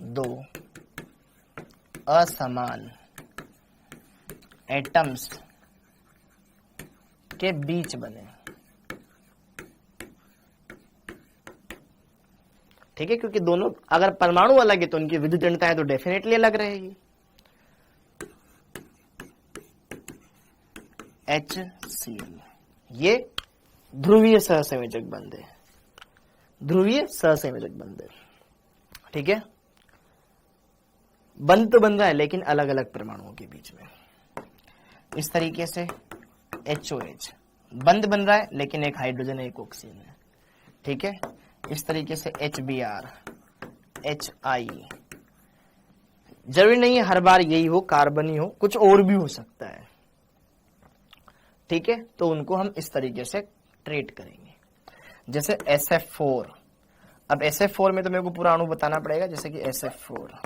दो असमान एटम्स के बीच बने, ठीक है, क्योंकि दोनों अगर परमाणु अलग है तो उनकी विद्युत ऋणताएं तो डेफिनेटली अलग रहेगी। HCl ये ध्रुवीय सहसंयोजक बंध है, ध्रुवीय सहसंयोजक बंध है, ठीक है। बंध तो बन रहा है लेकिन अलग अलग परमाणुओं के बीच में। इस तरीके से HOH बंध बन रहा है लेकिन एक हाइड्रोजन एक ऑक्सीजन है, ठीक है। इस तरीके से HBr HI, जरूरी नहीं है हर बार यही हो, कार्बन ही हो, कुछ और भी हो सकता है, ठीक है। तो उनको हम इस तरीके से ट्रीट करेंगे। जैसे SF4, अब SF4 में तो मेरे को पूरा अणु बताना पड़ेगा, जैसे कि SF4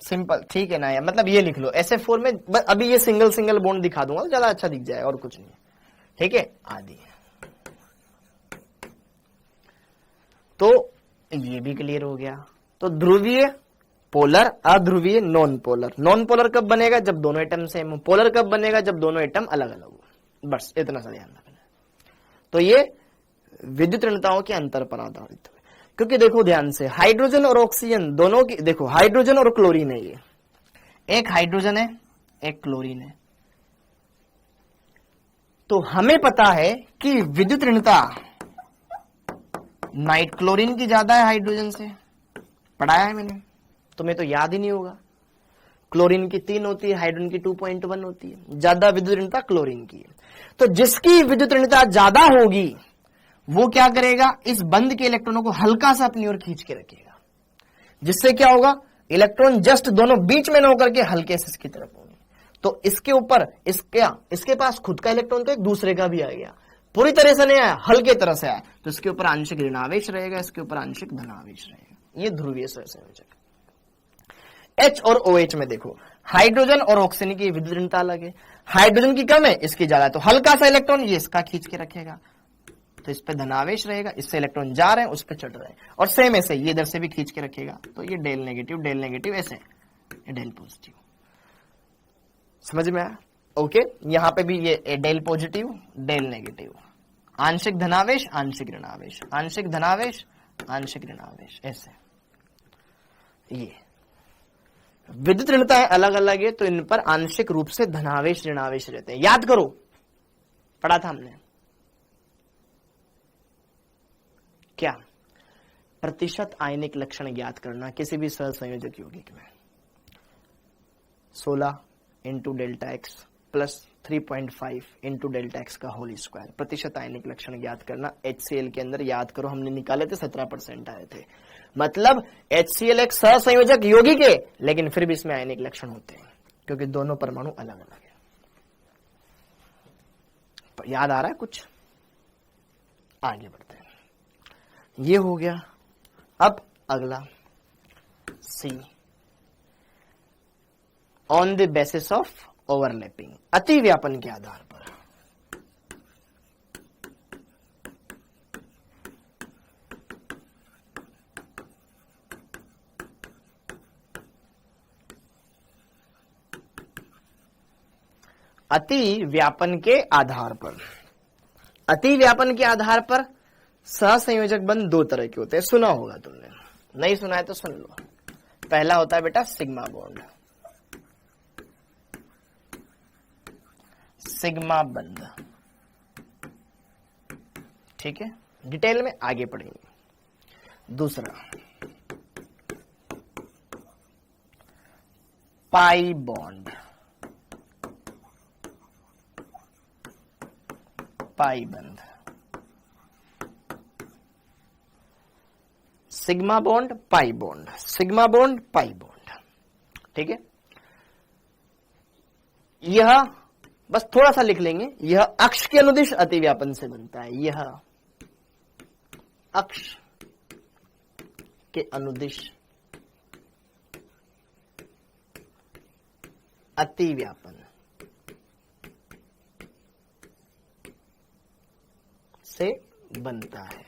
सिंपल, ठीक है ना यार, मतलब ये लिख लो SF4 में, अभी ये सिंगल सिंगल बॉन्ड दिखा दूंगा, ज्यादा अच्छा दिख जाए और कुछ नहीं, ठीक है। आदि तो ये भी क्लियर हो गया। तो ध्रुवीय, पोलर, अध्रुवीय, नॉन पोलर। नॉन पोलर कब बनेगा? जब दोनों एटम सेम हो। पोलर कब बनेगा? जब दोनों एटम अलग अलग हो। बस इतना सा ध्यान रखना। तो ये विद्युत ऋणताओं के अंतर पर आधारित है, क्योंकि देखो ध्यान से, हाइड्रोजन और ऑक्सीजन दोनों की, देखो हाइड्रोजन और क्लोरीन है, ये एक हाइड्रोजन है एक क्लोरीन है। तो हमें पता है कि विद्युत ऋणता नाइट क्लोरीन की ज्यादा है हाइड्रोजन से, पढ़ाया है मैंने, तुम्हें तो याद ही नहीं होगा। क्लोरीन की 3 होती है, हाइड्रोजन की 2.1 होती है, ज्यादा विद्युत ऋणता क्लोरीन की है। तो जिसकी विद्युत ऋणता ज्यादा होगी वो क्या करेगा? इस बंध के इलेक्ट्रॉनों को हल्का सा अपनी ओर खींच के रखेगा, जिससे क्या होगा? इलेक्ट्रॉन जस्ट दोनों बीच में न होकर के हल्के से इसकी तरफ होंगे। तो इसके ऊपर इसके पास खुद का इलेक्ट्रॉन तो एक दूसरे का भी आ गया, पूरी तरह से नहीं आया, हल्के तरह से आया, तो इसके ऊपर आंशिक ऋणावेश रहेगा, इसके ऊपर आंशिक धनावेश रहेगा। ये ध्रुवीय सहसंयोजक। H और OH में देखो, हाइड्रोजन और ऑक्सीजन की विद्युत ऋणता अलग है, हाइड्रोजन की कम है, इसकी ज्यादा है, तो हल्का सा इलेक्ट्रॉन ये इसका खींच के रखेगा, तो इस पे धनावेश रहेगा, इससे इलेक्ट्रॉन जा रहे हैं उस पे चढ़ रहे हैं। और सेम ऐसे ये इधर से भी खींच के रखेगा, तो ये डेल नेगेटिव ऐसे, ये डेल पॉजिटिव। समझ में आया? ओके, यहां पे भी ये डेल पॉजिटिव डेल नेगेटिव, आंशिक धनावेश आंशिक ऋणावेश, आंशिक धनावेश आंशिक ऋणावेश, ऐसे। ये विद्युत ऋणताएं अलग अलग है, तो इन पर आंशिक रूप से धनावेश ऋणावेश रहते हैं। याद करो, पढ़ा था हमने क्या? प्रतिशत आयनिक लक्षण ज्ञात करना किसी भी सहसंयोजक यौगिक में। 16 into delta x plus 3.5 into delta x का होल स्क्वायर, प्रतिशत आयनिक लक्षण ज्ञात करना। HCl के अंदर याद करो हमने निकाले थे 17% आए थे, मतलब HCl एक सहसंयोजक यौगिक है, लेकिन फिर भी इसमें आयनिक लक्षण होते हैं क्योंकि दोनों परमाणु अलग अलग है। याद आ रहा है कुछ? आगे बढ़ते हैं। ये हो गया। अब अगला C, on the basis of overlapping, अति व्यापन के आधार पर। अति व्यापन के आधार पर, अति व्यापन के आधार पर सहसंयोजक बंध दो तरह के होते हैं, सुना होगा तुमने, नहीं सुना है तो सुन लो। पहला होता है बेटा सिग्मा बॉन्ड, सिग्मा बंध, ठीक है, डिटेल में आगे पढ़ेंगे। दूसरा पाई बॉन्ड, पाई बंध, sigma bond pi bond, sigma bond pi bond, ठीक है। यह बस थोड़ा सा लिख लेंगे, यह अक्ष के अनुदिश अतिव्यापन से बनता है, यह अक्ष के अनुदिश अतिव्यापन से बनता है,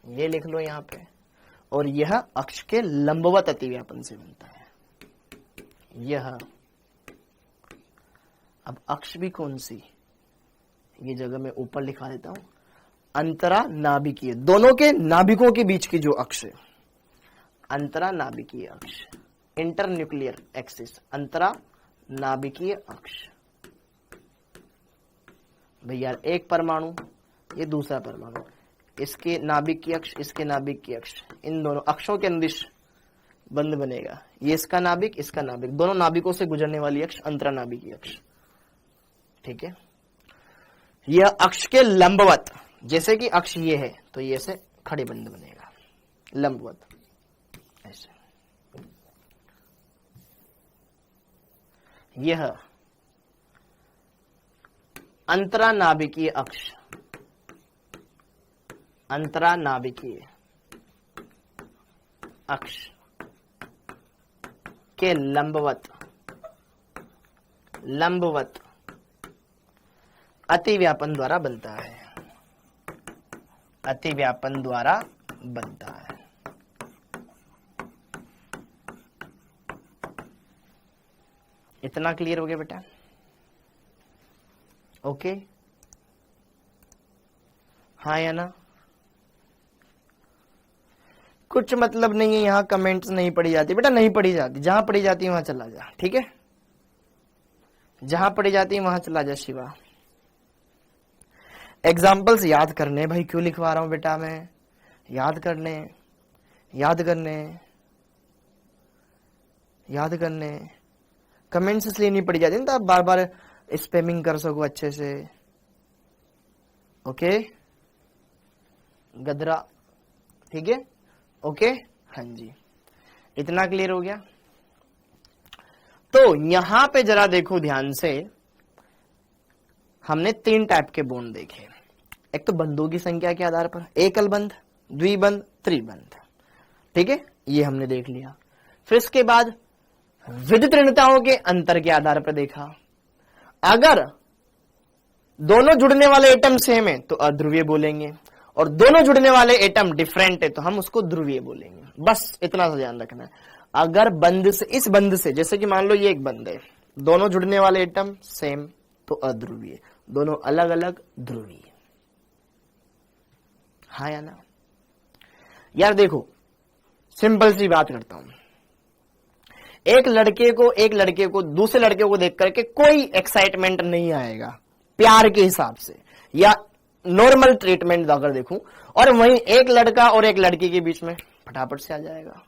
ये लिख लो यहां पे। और यह अक्ष के लंबवत अतिव्यापन से बनता है, यह। अब अक्ष भी कौन सी, ये जगह मैं ऊपर लिखा देता हूं, अंतरा नाभिकीय, दोनों के नाभिकों के बीच की जो अक्ष है, अंतरा नाभिकीय अक्ष, इंटरन्यूक्लियर एक्सिस, अंतरा नाभिकीय अक्ष। भैया एक परमाणु, ये दूसरा परमाणु, इसके नाभिक की अक्ष, इसके नाभिक की अक्ष, इन दोनों अक्षों के अनुदिश बंध बनेगा। ये इसका नाभिक, इसका नाभिक, दोनों नाभिकों से गुजरने वाली अक्ष अंतरानाभिकीय अक्ष, ठीक है। यह अक्ष के लंबवत, जैसे कि अक्ष ये है तो ये ऐसे खड़े बंध बनेगा, लंबवत ऐसे। यह अंतरानाभिकीय अक्ष, अंतरानाभिकीय अक्ष के लंबवत, लंबवत अतिव्यापन द्वारा बनता है, अतिव्यापन द्वारा बनता है। इतना क्लियर हो गया बेटा? ओके, हाँ या ना? कुछ मतलब नहीं है, यहां कमेंट्स नहीं पढ़ी जाती बेटा, नहीं पढ़ी जाती, जहां पढ़ी जाती है वहां चला जा, ठीक है, जहां पढ़ी जाती है वहां चला जा शिवा। एग्जाम्पल्स याद करने, भाई क्यों लिखवा रहा हूं बेटा मैं, याद करने, याद करने, याद करने। कमेंट्स इसलिए नहीं पढ़ी जाती ना, आप बार बार स्पैमिंग कर सको अच्छे से। ओके गदरा, ठीक है, ओके, हाँ जी, इतना क्लियर हो गया। तो यहां पे जरा देखो ध्यान से, हमने तीन टाइप के बॉन्ड देखे। एक तो बंधों की संख्या के आधार पर, एकल बंध, द्विबंध, त्रिबंध, ठीक है, ये हमने देख लिया। फिर इसके बाद विद्युत ऋणताओं के अंतर के आधार पर देखा। अगर दोनों जुड़ने वाले एटम सेम है तो अध्रुवीय बोलेंगे, और दोनों जुड़ने वाले एटम डिफरेंट है तो हम उसको ध्रुवीय बोलेंगे। बस इतना सा ध्यान रखना है। अगर बंध से, इस बंध से, जैसे कि मान लो ये एक बंध है, दोनों जुड़ने वाले एटम सेम तो अध्रुवीय, दोनों अलग अलग ध्रुवीय। हाँ या ना? यार देखो सिंपल सी बात करता हूं, एक लड़के को दूसरे लड़के को देख करके कोई एक्साइटमेंट नहीं आएगा प्यार के हिसाब से, या नॉर्मल ट्रीटमेंट अगर देखूं, और वहीं एक लड़का और एक लड़की के बीच में फटाफट से आ जाएगा,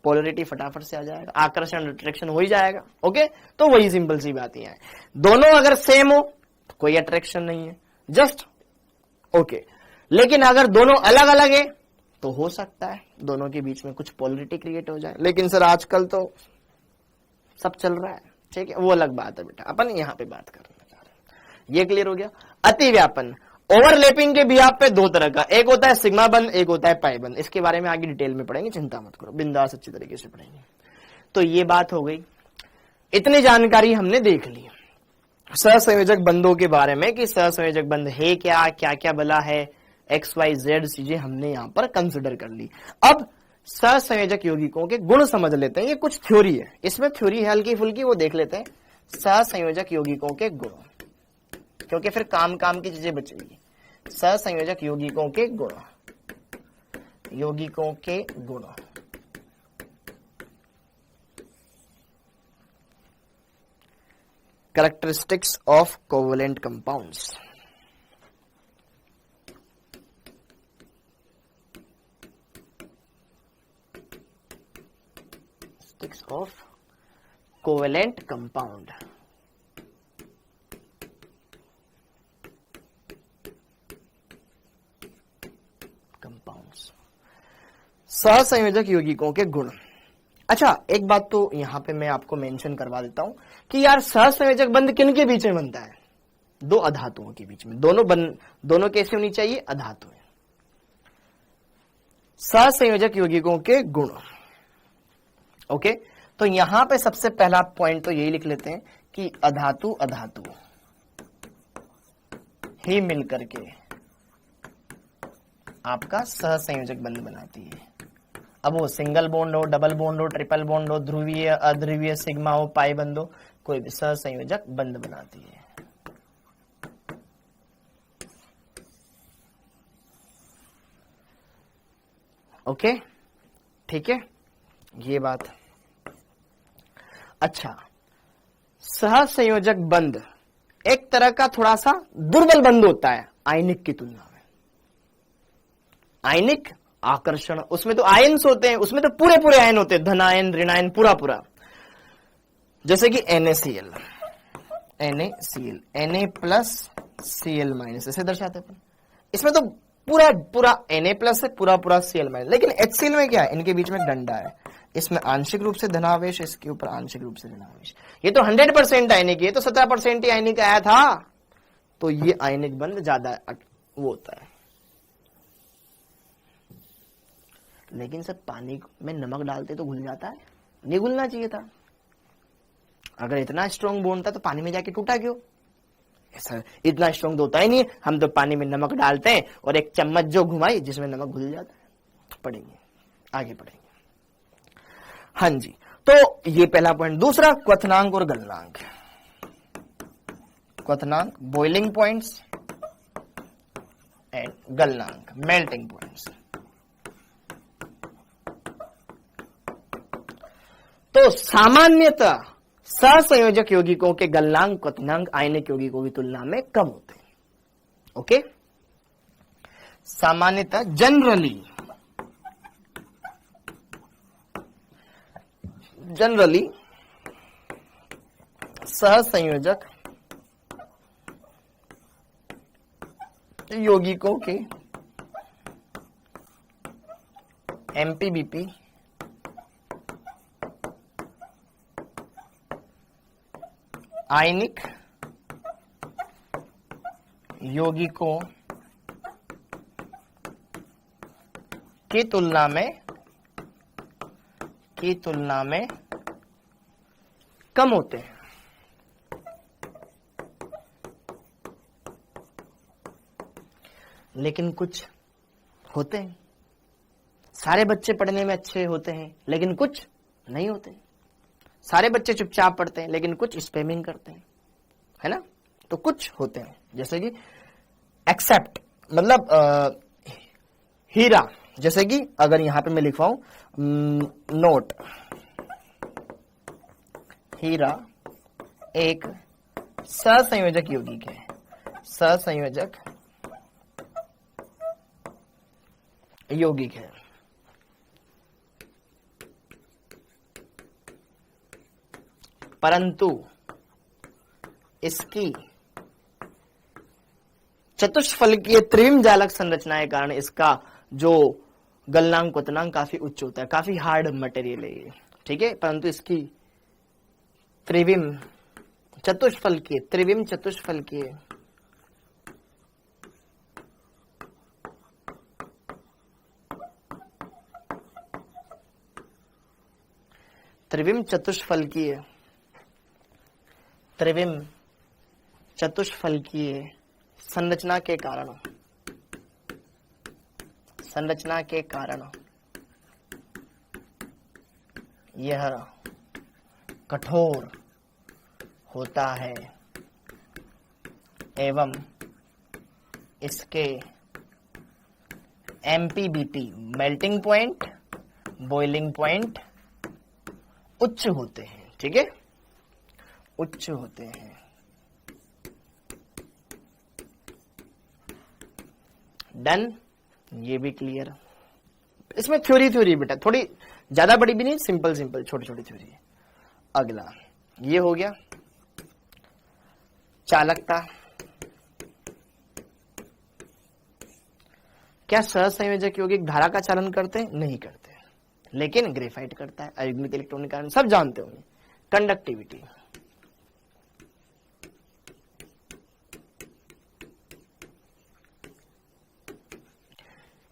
पोलरिटी फटाफट से आ जाएगा, आकर्षण अट्रैक्शन हो ही जाएगा। ओके, तो वही सिंपल सी बात ही है। दोनों अगर सेम हो तो कोई अट्रैक्शन नहीं है, जस्ट ओके। लेकिन अगर दोनों अलग अलग है तो हो सकता है दोनों के बीच में कुछ पोलरिटी क्रिएट हो जाए। लेकिन सर आजकल तो सब चल रहा है, ठीक है, वो अलग बात है बेटा, अपन यहां पे बात करना चाह रहे हैं। ये क्लियर हो गया। अतिव्यापन, ओवरलैपिंग के बिहाफ पे दो तरह का, एक होता है सिग्मा बंध, एक होता है पाई बंध। इसके बारे में आगे डिटेल में पढ़ेंगे, चिंता मत करो, बिंदास अच्छी तरीके से पढ़ेंगे। तो ये बात हो गई। इतनी जानकारी हमने देख ली सहसंयोजक बंधों के बारे में कि सहसंयोजक बंध है क्या, क्या क्या बला है, XYZ चीजें हमने यहां पर कंसिडर कर ली। अब सहसंयोजक यौगिकों के गुण समझ लेते हैं। ये कुछ थ्योरी है, इसमें थ्योरी है हल्की फुल्की, वो देख लेते हैं। सहसंयोजक यौगिकों के गुण, क्योंकि फिर काम काम की चीजें बचेगी। सहसंयोजक यौगिकों के गुण, यौगिकों के गुण। Characteristics of covalent compounds. Characteristics of covalent compound. Compounds. सहसंयोजक यौगिकों के गुण। अच्छा, एक बात तो यहां पे मैं आपको मेंशन करवा देता हूं कि यार सहसंयोजक बंध किन के बीच में बनता है? दो अधातुओं के बीच में। दोनों कैसे होनी चाहिए? अधातुएं। सहसंयोजक यौगिकों के गुण। ओके, तो यहां पे सबसे पहला पॉइंट तो यही लिख लेते हैं कि अधातु अधातु ही मिलकर के आपका सहसंयोजक बंध बनाती है। अब वो सिंगल बॉन्ड हो, डबल बॉन्ड हो, ट्रिपल बॉन्ड हो, ध्रुवीय अध्रुवीय, सिग्मा हो, पाई बंध हो, कोई भी सहसंयोजक बंध बनाती है। ओके, ठीक है, ये बात। अच्छा, सहसंयोजक बंध एक तरह का थोड़ा सा दुर्बल बंध होता है आयनिक की तुलना में। आयनिक आकर्षण, उसमें तो आयन्स होते हैं, उसमें तो पूरे पूरे आयन होते हैं, धनायन ऋणायन पूरा पूरा। जैसे कि NaCl, Na plus Cl minus, ऐसे दर्शाते हैं। इसमें तो पूरा पूरा Na प्लस है, पूरा पूरा Cl माइनस। लेकिन HCl में क्या है? इनके बीच में डंडा है, इसमें आंशिक रूप से धनावेश, इसके ऊपर आंशिक रूप से ऋणावेश। ये तो 100% आयनिक, ये तो 17% ही आयनिक आया था, तो ये आयनिक बंध ज्यादा वो होता है। लेकिन सर पानी में नमक डालते तो घुल जाता है, नहीं घुलना चाहिए था। अगर इतना स्ट्रॉन्ग बॉन्ड था तो पानी में जाके टूटा क्यों? ऐसा इतना स्ट्रॉन्ग तो होता ही नहीं है। हम तो पानी में नमक डालते हैं और एक चम्मच जो घुमाई जिसमें नमक घुल जाता है। पढ़ेंगे, आगे पढ़ेंगे। हाँ जी, तो ये पहला पॉइंट। दूसरा, क्वथनांक और गलनांक। क्वथनांक बॉइलिंग पॉइंट्स एंड गलनांक मेल्टिंग पॉइंट्स। तो सामान्यतः सहसंयोजक यौगिकों के गलनांक क्वथनांक आयनिक यौगिकों की तुलना में कम होते हैं। ओके, सामान्यतः जनरली सहसंयोजक यौगिकों के MPBP आयनिक यौगिकों की तुलना में कम होते हैं। लेकिन कुछ होते हैं। सारे बच्चे पढ़ने में अच्छे होते हैं लेकिन कुछ नहीं होते। सारे बच्चे चुपचाप पढ़ते हैं लेकिन कुछ स्पैमिंग करते हैं, है ना? तो कुछ होते हैं, जैसे कि एक्सेप्ट, मतलब हीरा, जैसे कि अगर यहां पे मैं लिखवाऊं नोट, हीरा एक सहसंयोजक यौगिक है, सहसंयोजक यौगिक है। परंतु इसकी चतुष्फलकीय त्रिविम जालक संरचना के कारण इसका जो गलनांक क्वथनांक काफी उच्च होता है, काफी हार्ड मटेरियल है ये, ठीक है। परंतु इसकी त्रिविम चतुष्फलकीय त्रिविम चतुष्फलकीय, त्रिविम चतुष्फलकीय संरचना के कारण, संरचना के कारण यह कठोर होता है एवं इसके MPBT melting point, boiling point उच्च होते हैं। ठीक है, उच्च होते हैं। डन, ये भी क्लियर। इसमें थ्योरी बेटा, थोड़ी ज्यादा बड़ी भी नहीं, सिंपल सिंपल छोटी छोटी थ्योरी है। अगला ये हो गया चालकता। क्या सहसंयोजक यौगिक धारा का चालन करते हैं? नहीं करते, लेकिन ग्रेफाइट करता है अयुग्मित इलेक्ट्रॉन के कारण, सब जानते होंगे। कंडक्टिविटी,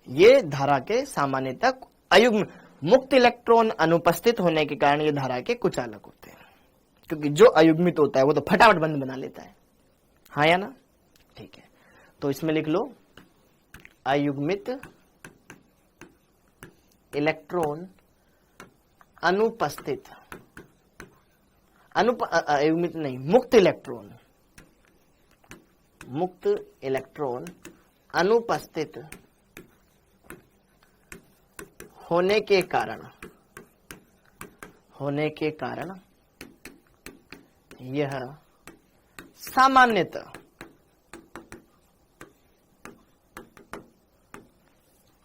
ये धारा के सामान्यतः अयुग्म मुक्त इलेक्ट्रॉन अनुपस्थित होने के कारण ये धारा के कुचालक होते हैं, क्योंकि जो अयुग्मित होता है वो तो फटाफट बंद बना लेता है, हाँ या ना? ठीक है, तो इसमें लिख लो अयुग्मित इलेक्ट्रॉन अनुपस्थित, अयुग्मित नहीं, मुक्त इलेक्ट्रॉन, मुक्त इलेक्ट्रॉन अनुपस्थित होने के कारण यह सामान्यतः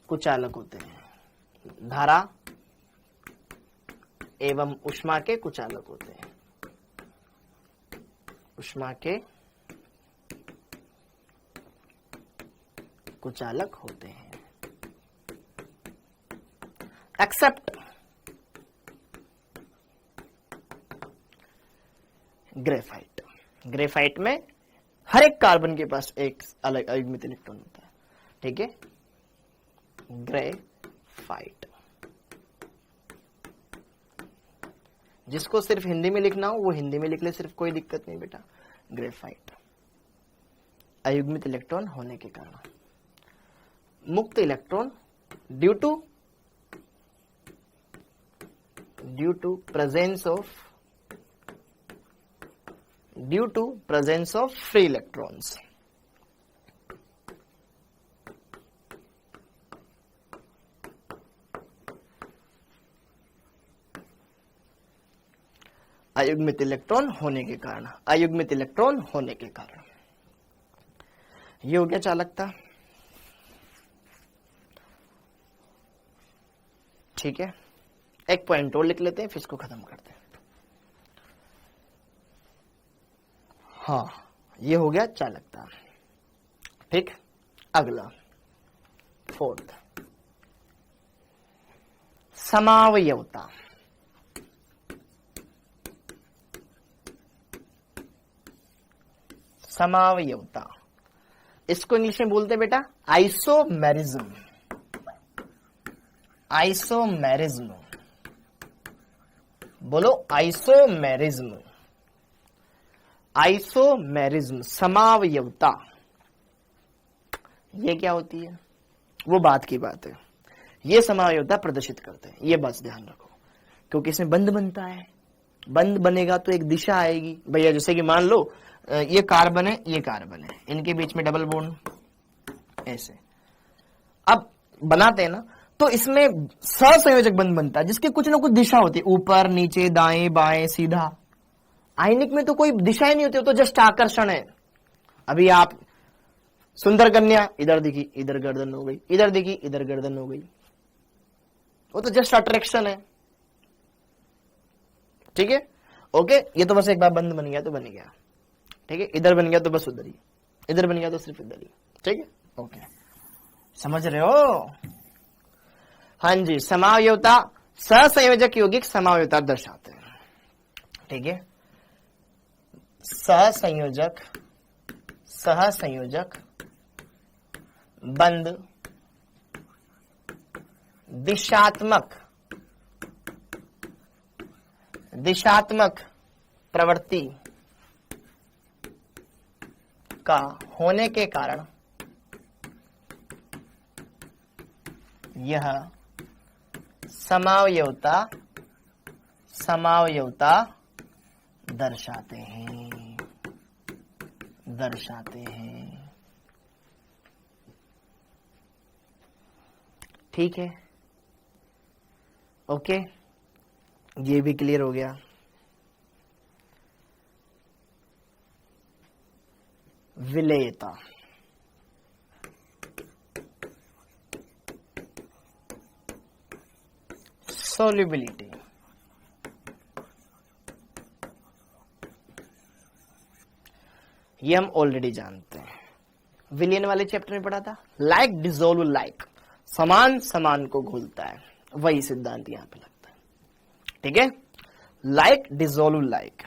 कुचालक होते हैं, धारा एवं ऊष्मा के कुचालक होते हैं, ऊष्मा के कुचालक होते हैं। एक्सेप्ट ग्रेफाइट, ग्रेफाइट में हर एक कार्बन के पास एक अलग अयुग्मित इलेक्ट्रॉन होता है। ठीक है, ग्रेफाइट, जिसको सिर्फ हिंदी में लिखना हो वो हिंदी में लिख ले, सिर्फ कोई दिक्कत नहीं बेटा। ग्रेफाइट अयुग्मित इलेक्ट्रॉन होने के कारण मुक्त electron due to presence of free electrons, अयुग्मित इलेक्ट्रॉन होने के कारण, अयुग्मित इलेक्ट्रॉन होने के कारण ये हो गया चालकता। ठीक है, एक पॉइंट और लिख लेते हैं, फिर इसको खत्म करते हैं। हाँ, ये हो गया चालकता। ठीक, अगला फोर्थ समावयवता। समावयवता, इसको इंग्लिश में बोलते हैं बेटा आइसोमेरिज्म। आइसोमेरिज्म बोलो, आइसोमेरिज्म। आइसोमेरिज्म, समावयवता, ये क्या होती है? वो बात की बात है। ये समावयवता प्रदर्शित करते हैं, ये बात ध्यान रखो, क्योंकि इसमें बंध बनता है। बंध बनेगा तो एक दिशा आएगी भैया, जैसे कि मान लो ये कार्बन है, ये कार्बन है, इनके बीच में डबल बॉन्ड ऐसे अब बनाते हैं ना, तो इसमें सहसंयोजक बंध बनता है जिसकी कुछ ना कुछ दिशा होती है, ऊपर नीचे दाएं बाएं सीधा। आयनिक में तो कोई दिशा ही नहीं होती, तो जस्ट आकर्षण है। अभी आप सुंदर कन्या, इधर दिखी इधर गर्दन हो गई, इधर दिखी इधर गर्दन हो गई, वो तो जस्ट अट्रैक्शन है। ठीक है, ओके, ये तो बस एक बार बंद बन गया तो बन गया। ठीक है, इधर बन गया तो बस उधर ही, इधर बन गया तो सिर्फ इधर ही। ठीक है, ओके, समझ रहे हो? हाँ जी, समावयवता, सहसंयोजक यौगिक समावयवता दर्शाते हैं। ठीक है, सहसंयोजक बंद दिशात्मक दिशात्मक प्रवृत्ति का होने के कारण यह समावयवता दर्शाते हैं। ठीक है, ओके, ये भी क्लियर हो गया। विलेयता, सोल्यूबिलिटी, ये हम ऑलरेडी जानते हैं, विलियन वाले चैप्टर में पढ़ा था। लाइक डिसॉल्व लाइक, समान समान को घुलता है, वही सिद्धांत यहां पे लगता है। ठीक है, लाइक डिसॉल्व लाइक।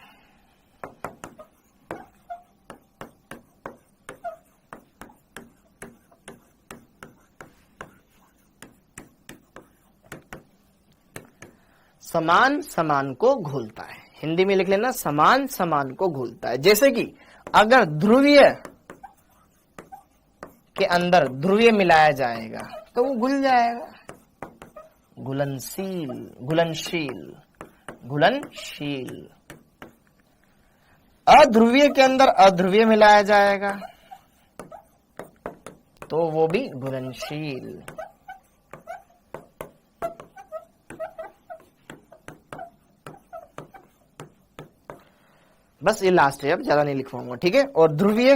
समान समान को घुलता है, हिंदी में लिख लेना, समान समान को घुलता है। जैसे कि अगर ध्रुवीय के अंदर ध्रुवीय मिलाया जाएगा तो वो घुल जाएगा। घुलनशील, घुलनशील, घुलनशील। अध्रुवीय के अंदर अध्रुवीय मिलाया जाएगा तो वो भी घुलनशील। बस ये लास्ट है, अब ज्यादा नहीं लिखवाऊंगा। ठीक है, और ध्रुवीय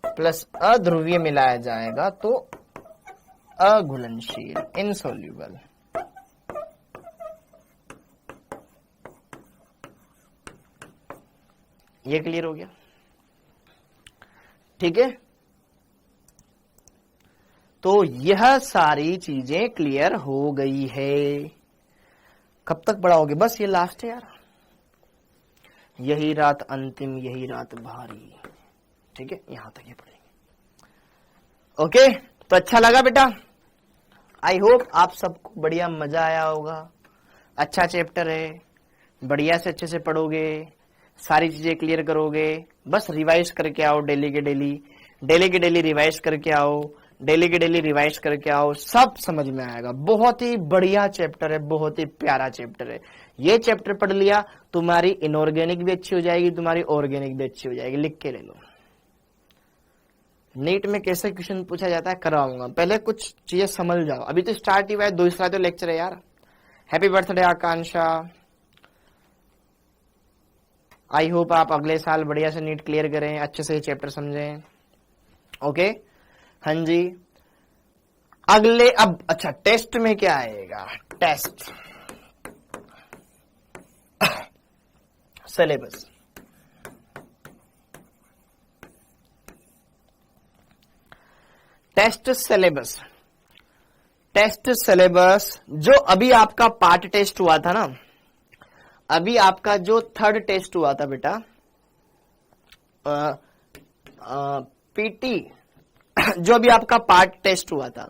प्लस अध्रुवीय मिलाया जाएगा तो अघुलनशील, इनसोल्यूबल। ये क्लियर हो गया? ठीक है, तो यह सारी चीजें क्लियर हो गई है। कब तक पढ़ाओगे? बस ये लास्ट है यार, यही रात अंतिम, यही रात भारी। ठीक है, यहां तक ये पढ़ेंगे। ओके, तो अच्छा लगा बेटा? आई होप आप सबको बढ़िया मजा आया होगा। अच्छा चैप्टर है, बढ़िया से अच्छे से पढ़ोगे, सारी चीजें क्लियर करोगे। बस रिवाइज करके आओ, डेली के डेली रिवाइज करके आओ, डेली के डेली रिवाइज करके आओ, सब समझ में आएगा। बहुत ही बढ़िया चैप्टर है, बहुत ही प्यारा चैप्टर है। ये चैप्टर पढ़ लिया, तुम्हारी इनऑर्गेनिक भी अच्छी हो जाएगी, तुम्हारी ऑर्गेनिक भी अच्छी हो जाएगी। लिख के ले लो। नीट में कैसे क्वेश्चन पूछा जाता है कराऊंगा, पहले कुछ चीजें समझ जाओ। अभी तो स्टार्ट ही हुआ है, दूसरा तो लेक्चर है यार। Happy birthday Akanksha. I hope आप अगले साल बढ़िया से नीट क्लियर करें, अच्छे से चैप्टर समझें। ओके, हाँ जी। अगले अब अच्छा, टेस्ट में क्या आएगा? Test syllabus. टेस्ट सिलेबस जो अभी आपका पार्ट टेस्ट हुआ था ना, अभी आपका जो थर्ड टेस्ट हुआ था बेटा, पीटी, जो अभी आपका पार्ट टेस्ट हुआ था,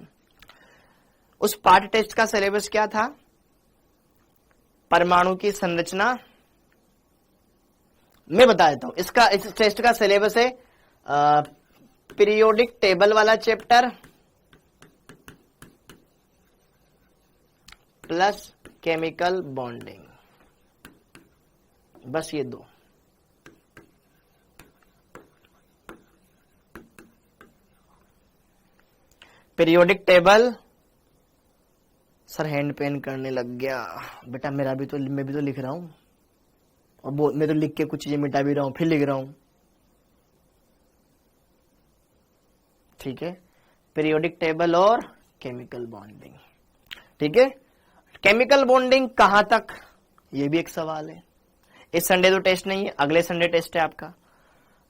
उस पार्ट टेस्ट का सिलेबस क्या था? परमाणु की संरचना। मैं बता देता हूं, इस टेस्ट का सिलेबस है पीरियोडिक टेबल वाला चैप्टर प्लस केमिकल बॉन्डिंग, बस ये दो। Periodic table, sir hand pain करने लग गया बेटा, मैं भी तो लिख रहा हूं, और मैं तो लिख के कुछ चीजें मिटा भी रहा हूं, फिर लिख रहा हूं। ठीक है, पीरियोडिक टेबल और केमिकल बॉन्डिंग। ठीक है, केमिकल बॉन्डिंग कहां तक, ये भी एक सवाल है। इस संडे तो टेस्ट नहीं है, अगले संडे टेस्ट है आपका।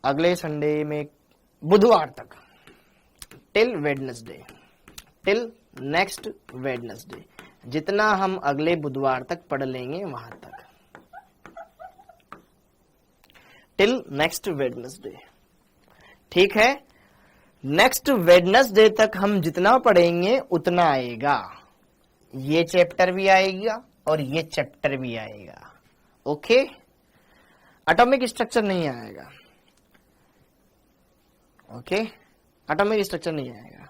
अगले संडे में बुधवार तक, till Wednesday, till next Wednesday, जितना हम अगले बुधवार तक पढ़ लेंगे वहां तक, टिल नेक्स्ट वेडनेसडे। ठीक है, नेक्स्ट वेडनेसडे तक हम जितना पढ़ेंगे उतना आएगा। ये चैप्टर भी आएगा, और ये चैप्टर भी आएगा। ओके, एटॉमिक स्ट्रक्चर नहीं आएगा। ओके, एटॉमिक स्ट्रक्चर नहीं आएगा।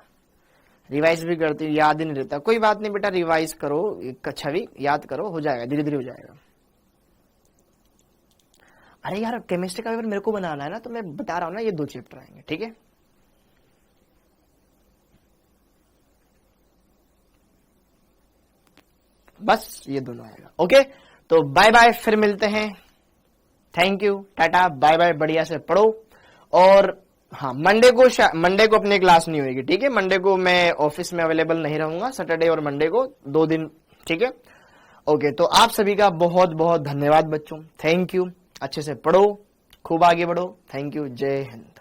रिवाइज भी करती हूँ, याद ही नहीं रहता, कोई बात नहीं बेटा, रिवाइज करो, छवि याद करो, हो जाएगा, धीरे धीरे हो जाएगा। अरे यार केमिस्ट्री का पेपर मेरे को बनाना है ना, तो मैं बता रहा हूं ना, ये 2 चैप्टर आएंगे, ठीक है। बस ये दोनों आएगा। ओके, तो बाय बाय, फिर मिलते हैं। Thank you, tata, bye bye, बढ़िया से पढ़ो। और हाँ, मंडे को अपनी क्लास नहीं होगी, ठीक है। मंडे को मैं ऑफिस में अवेलेबल नहीं रहूंगा, सैटरडे और मंडे को 2 दिन, ठीक है। ओके, तो आप सभी का बहुत बहुत धन्यवाद बच्चों, थैंक यू। अच्छे से पढ़ो, खूब आगे बढ़ो। थैंक यू, जय हिंद।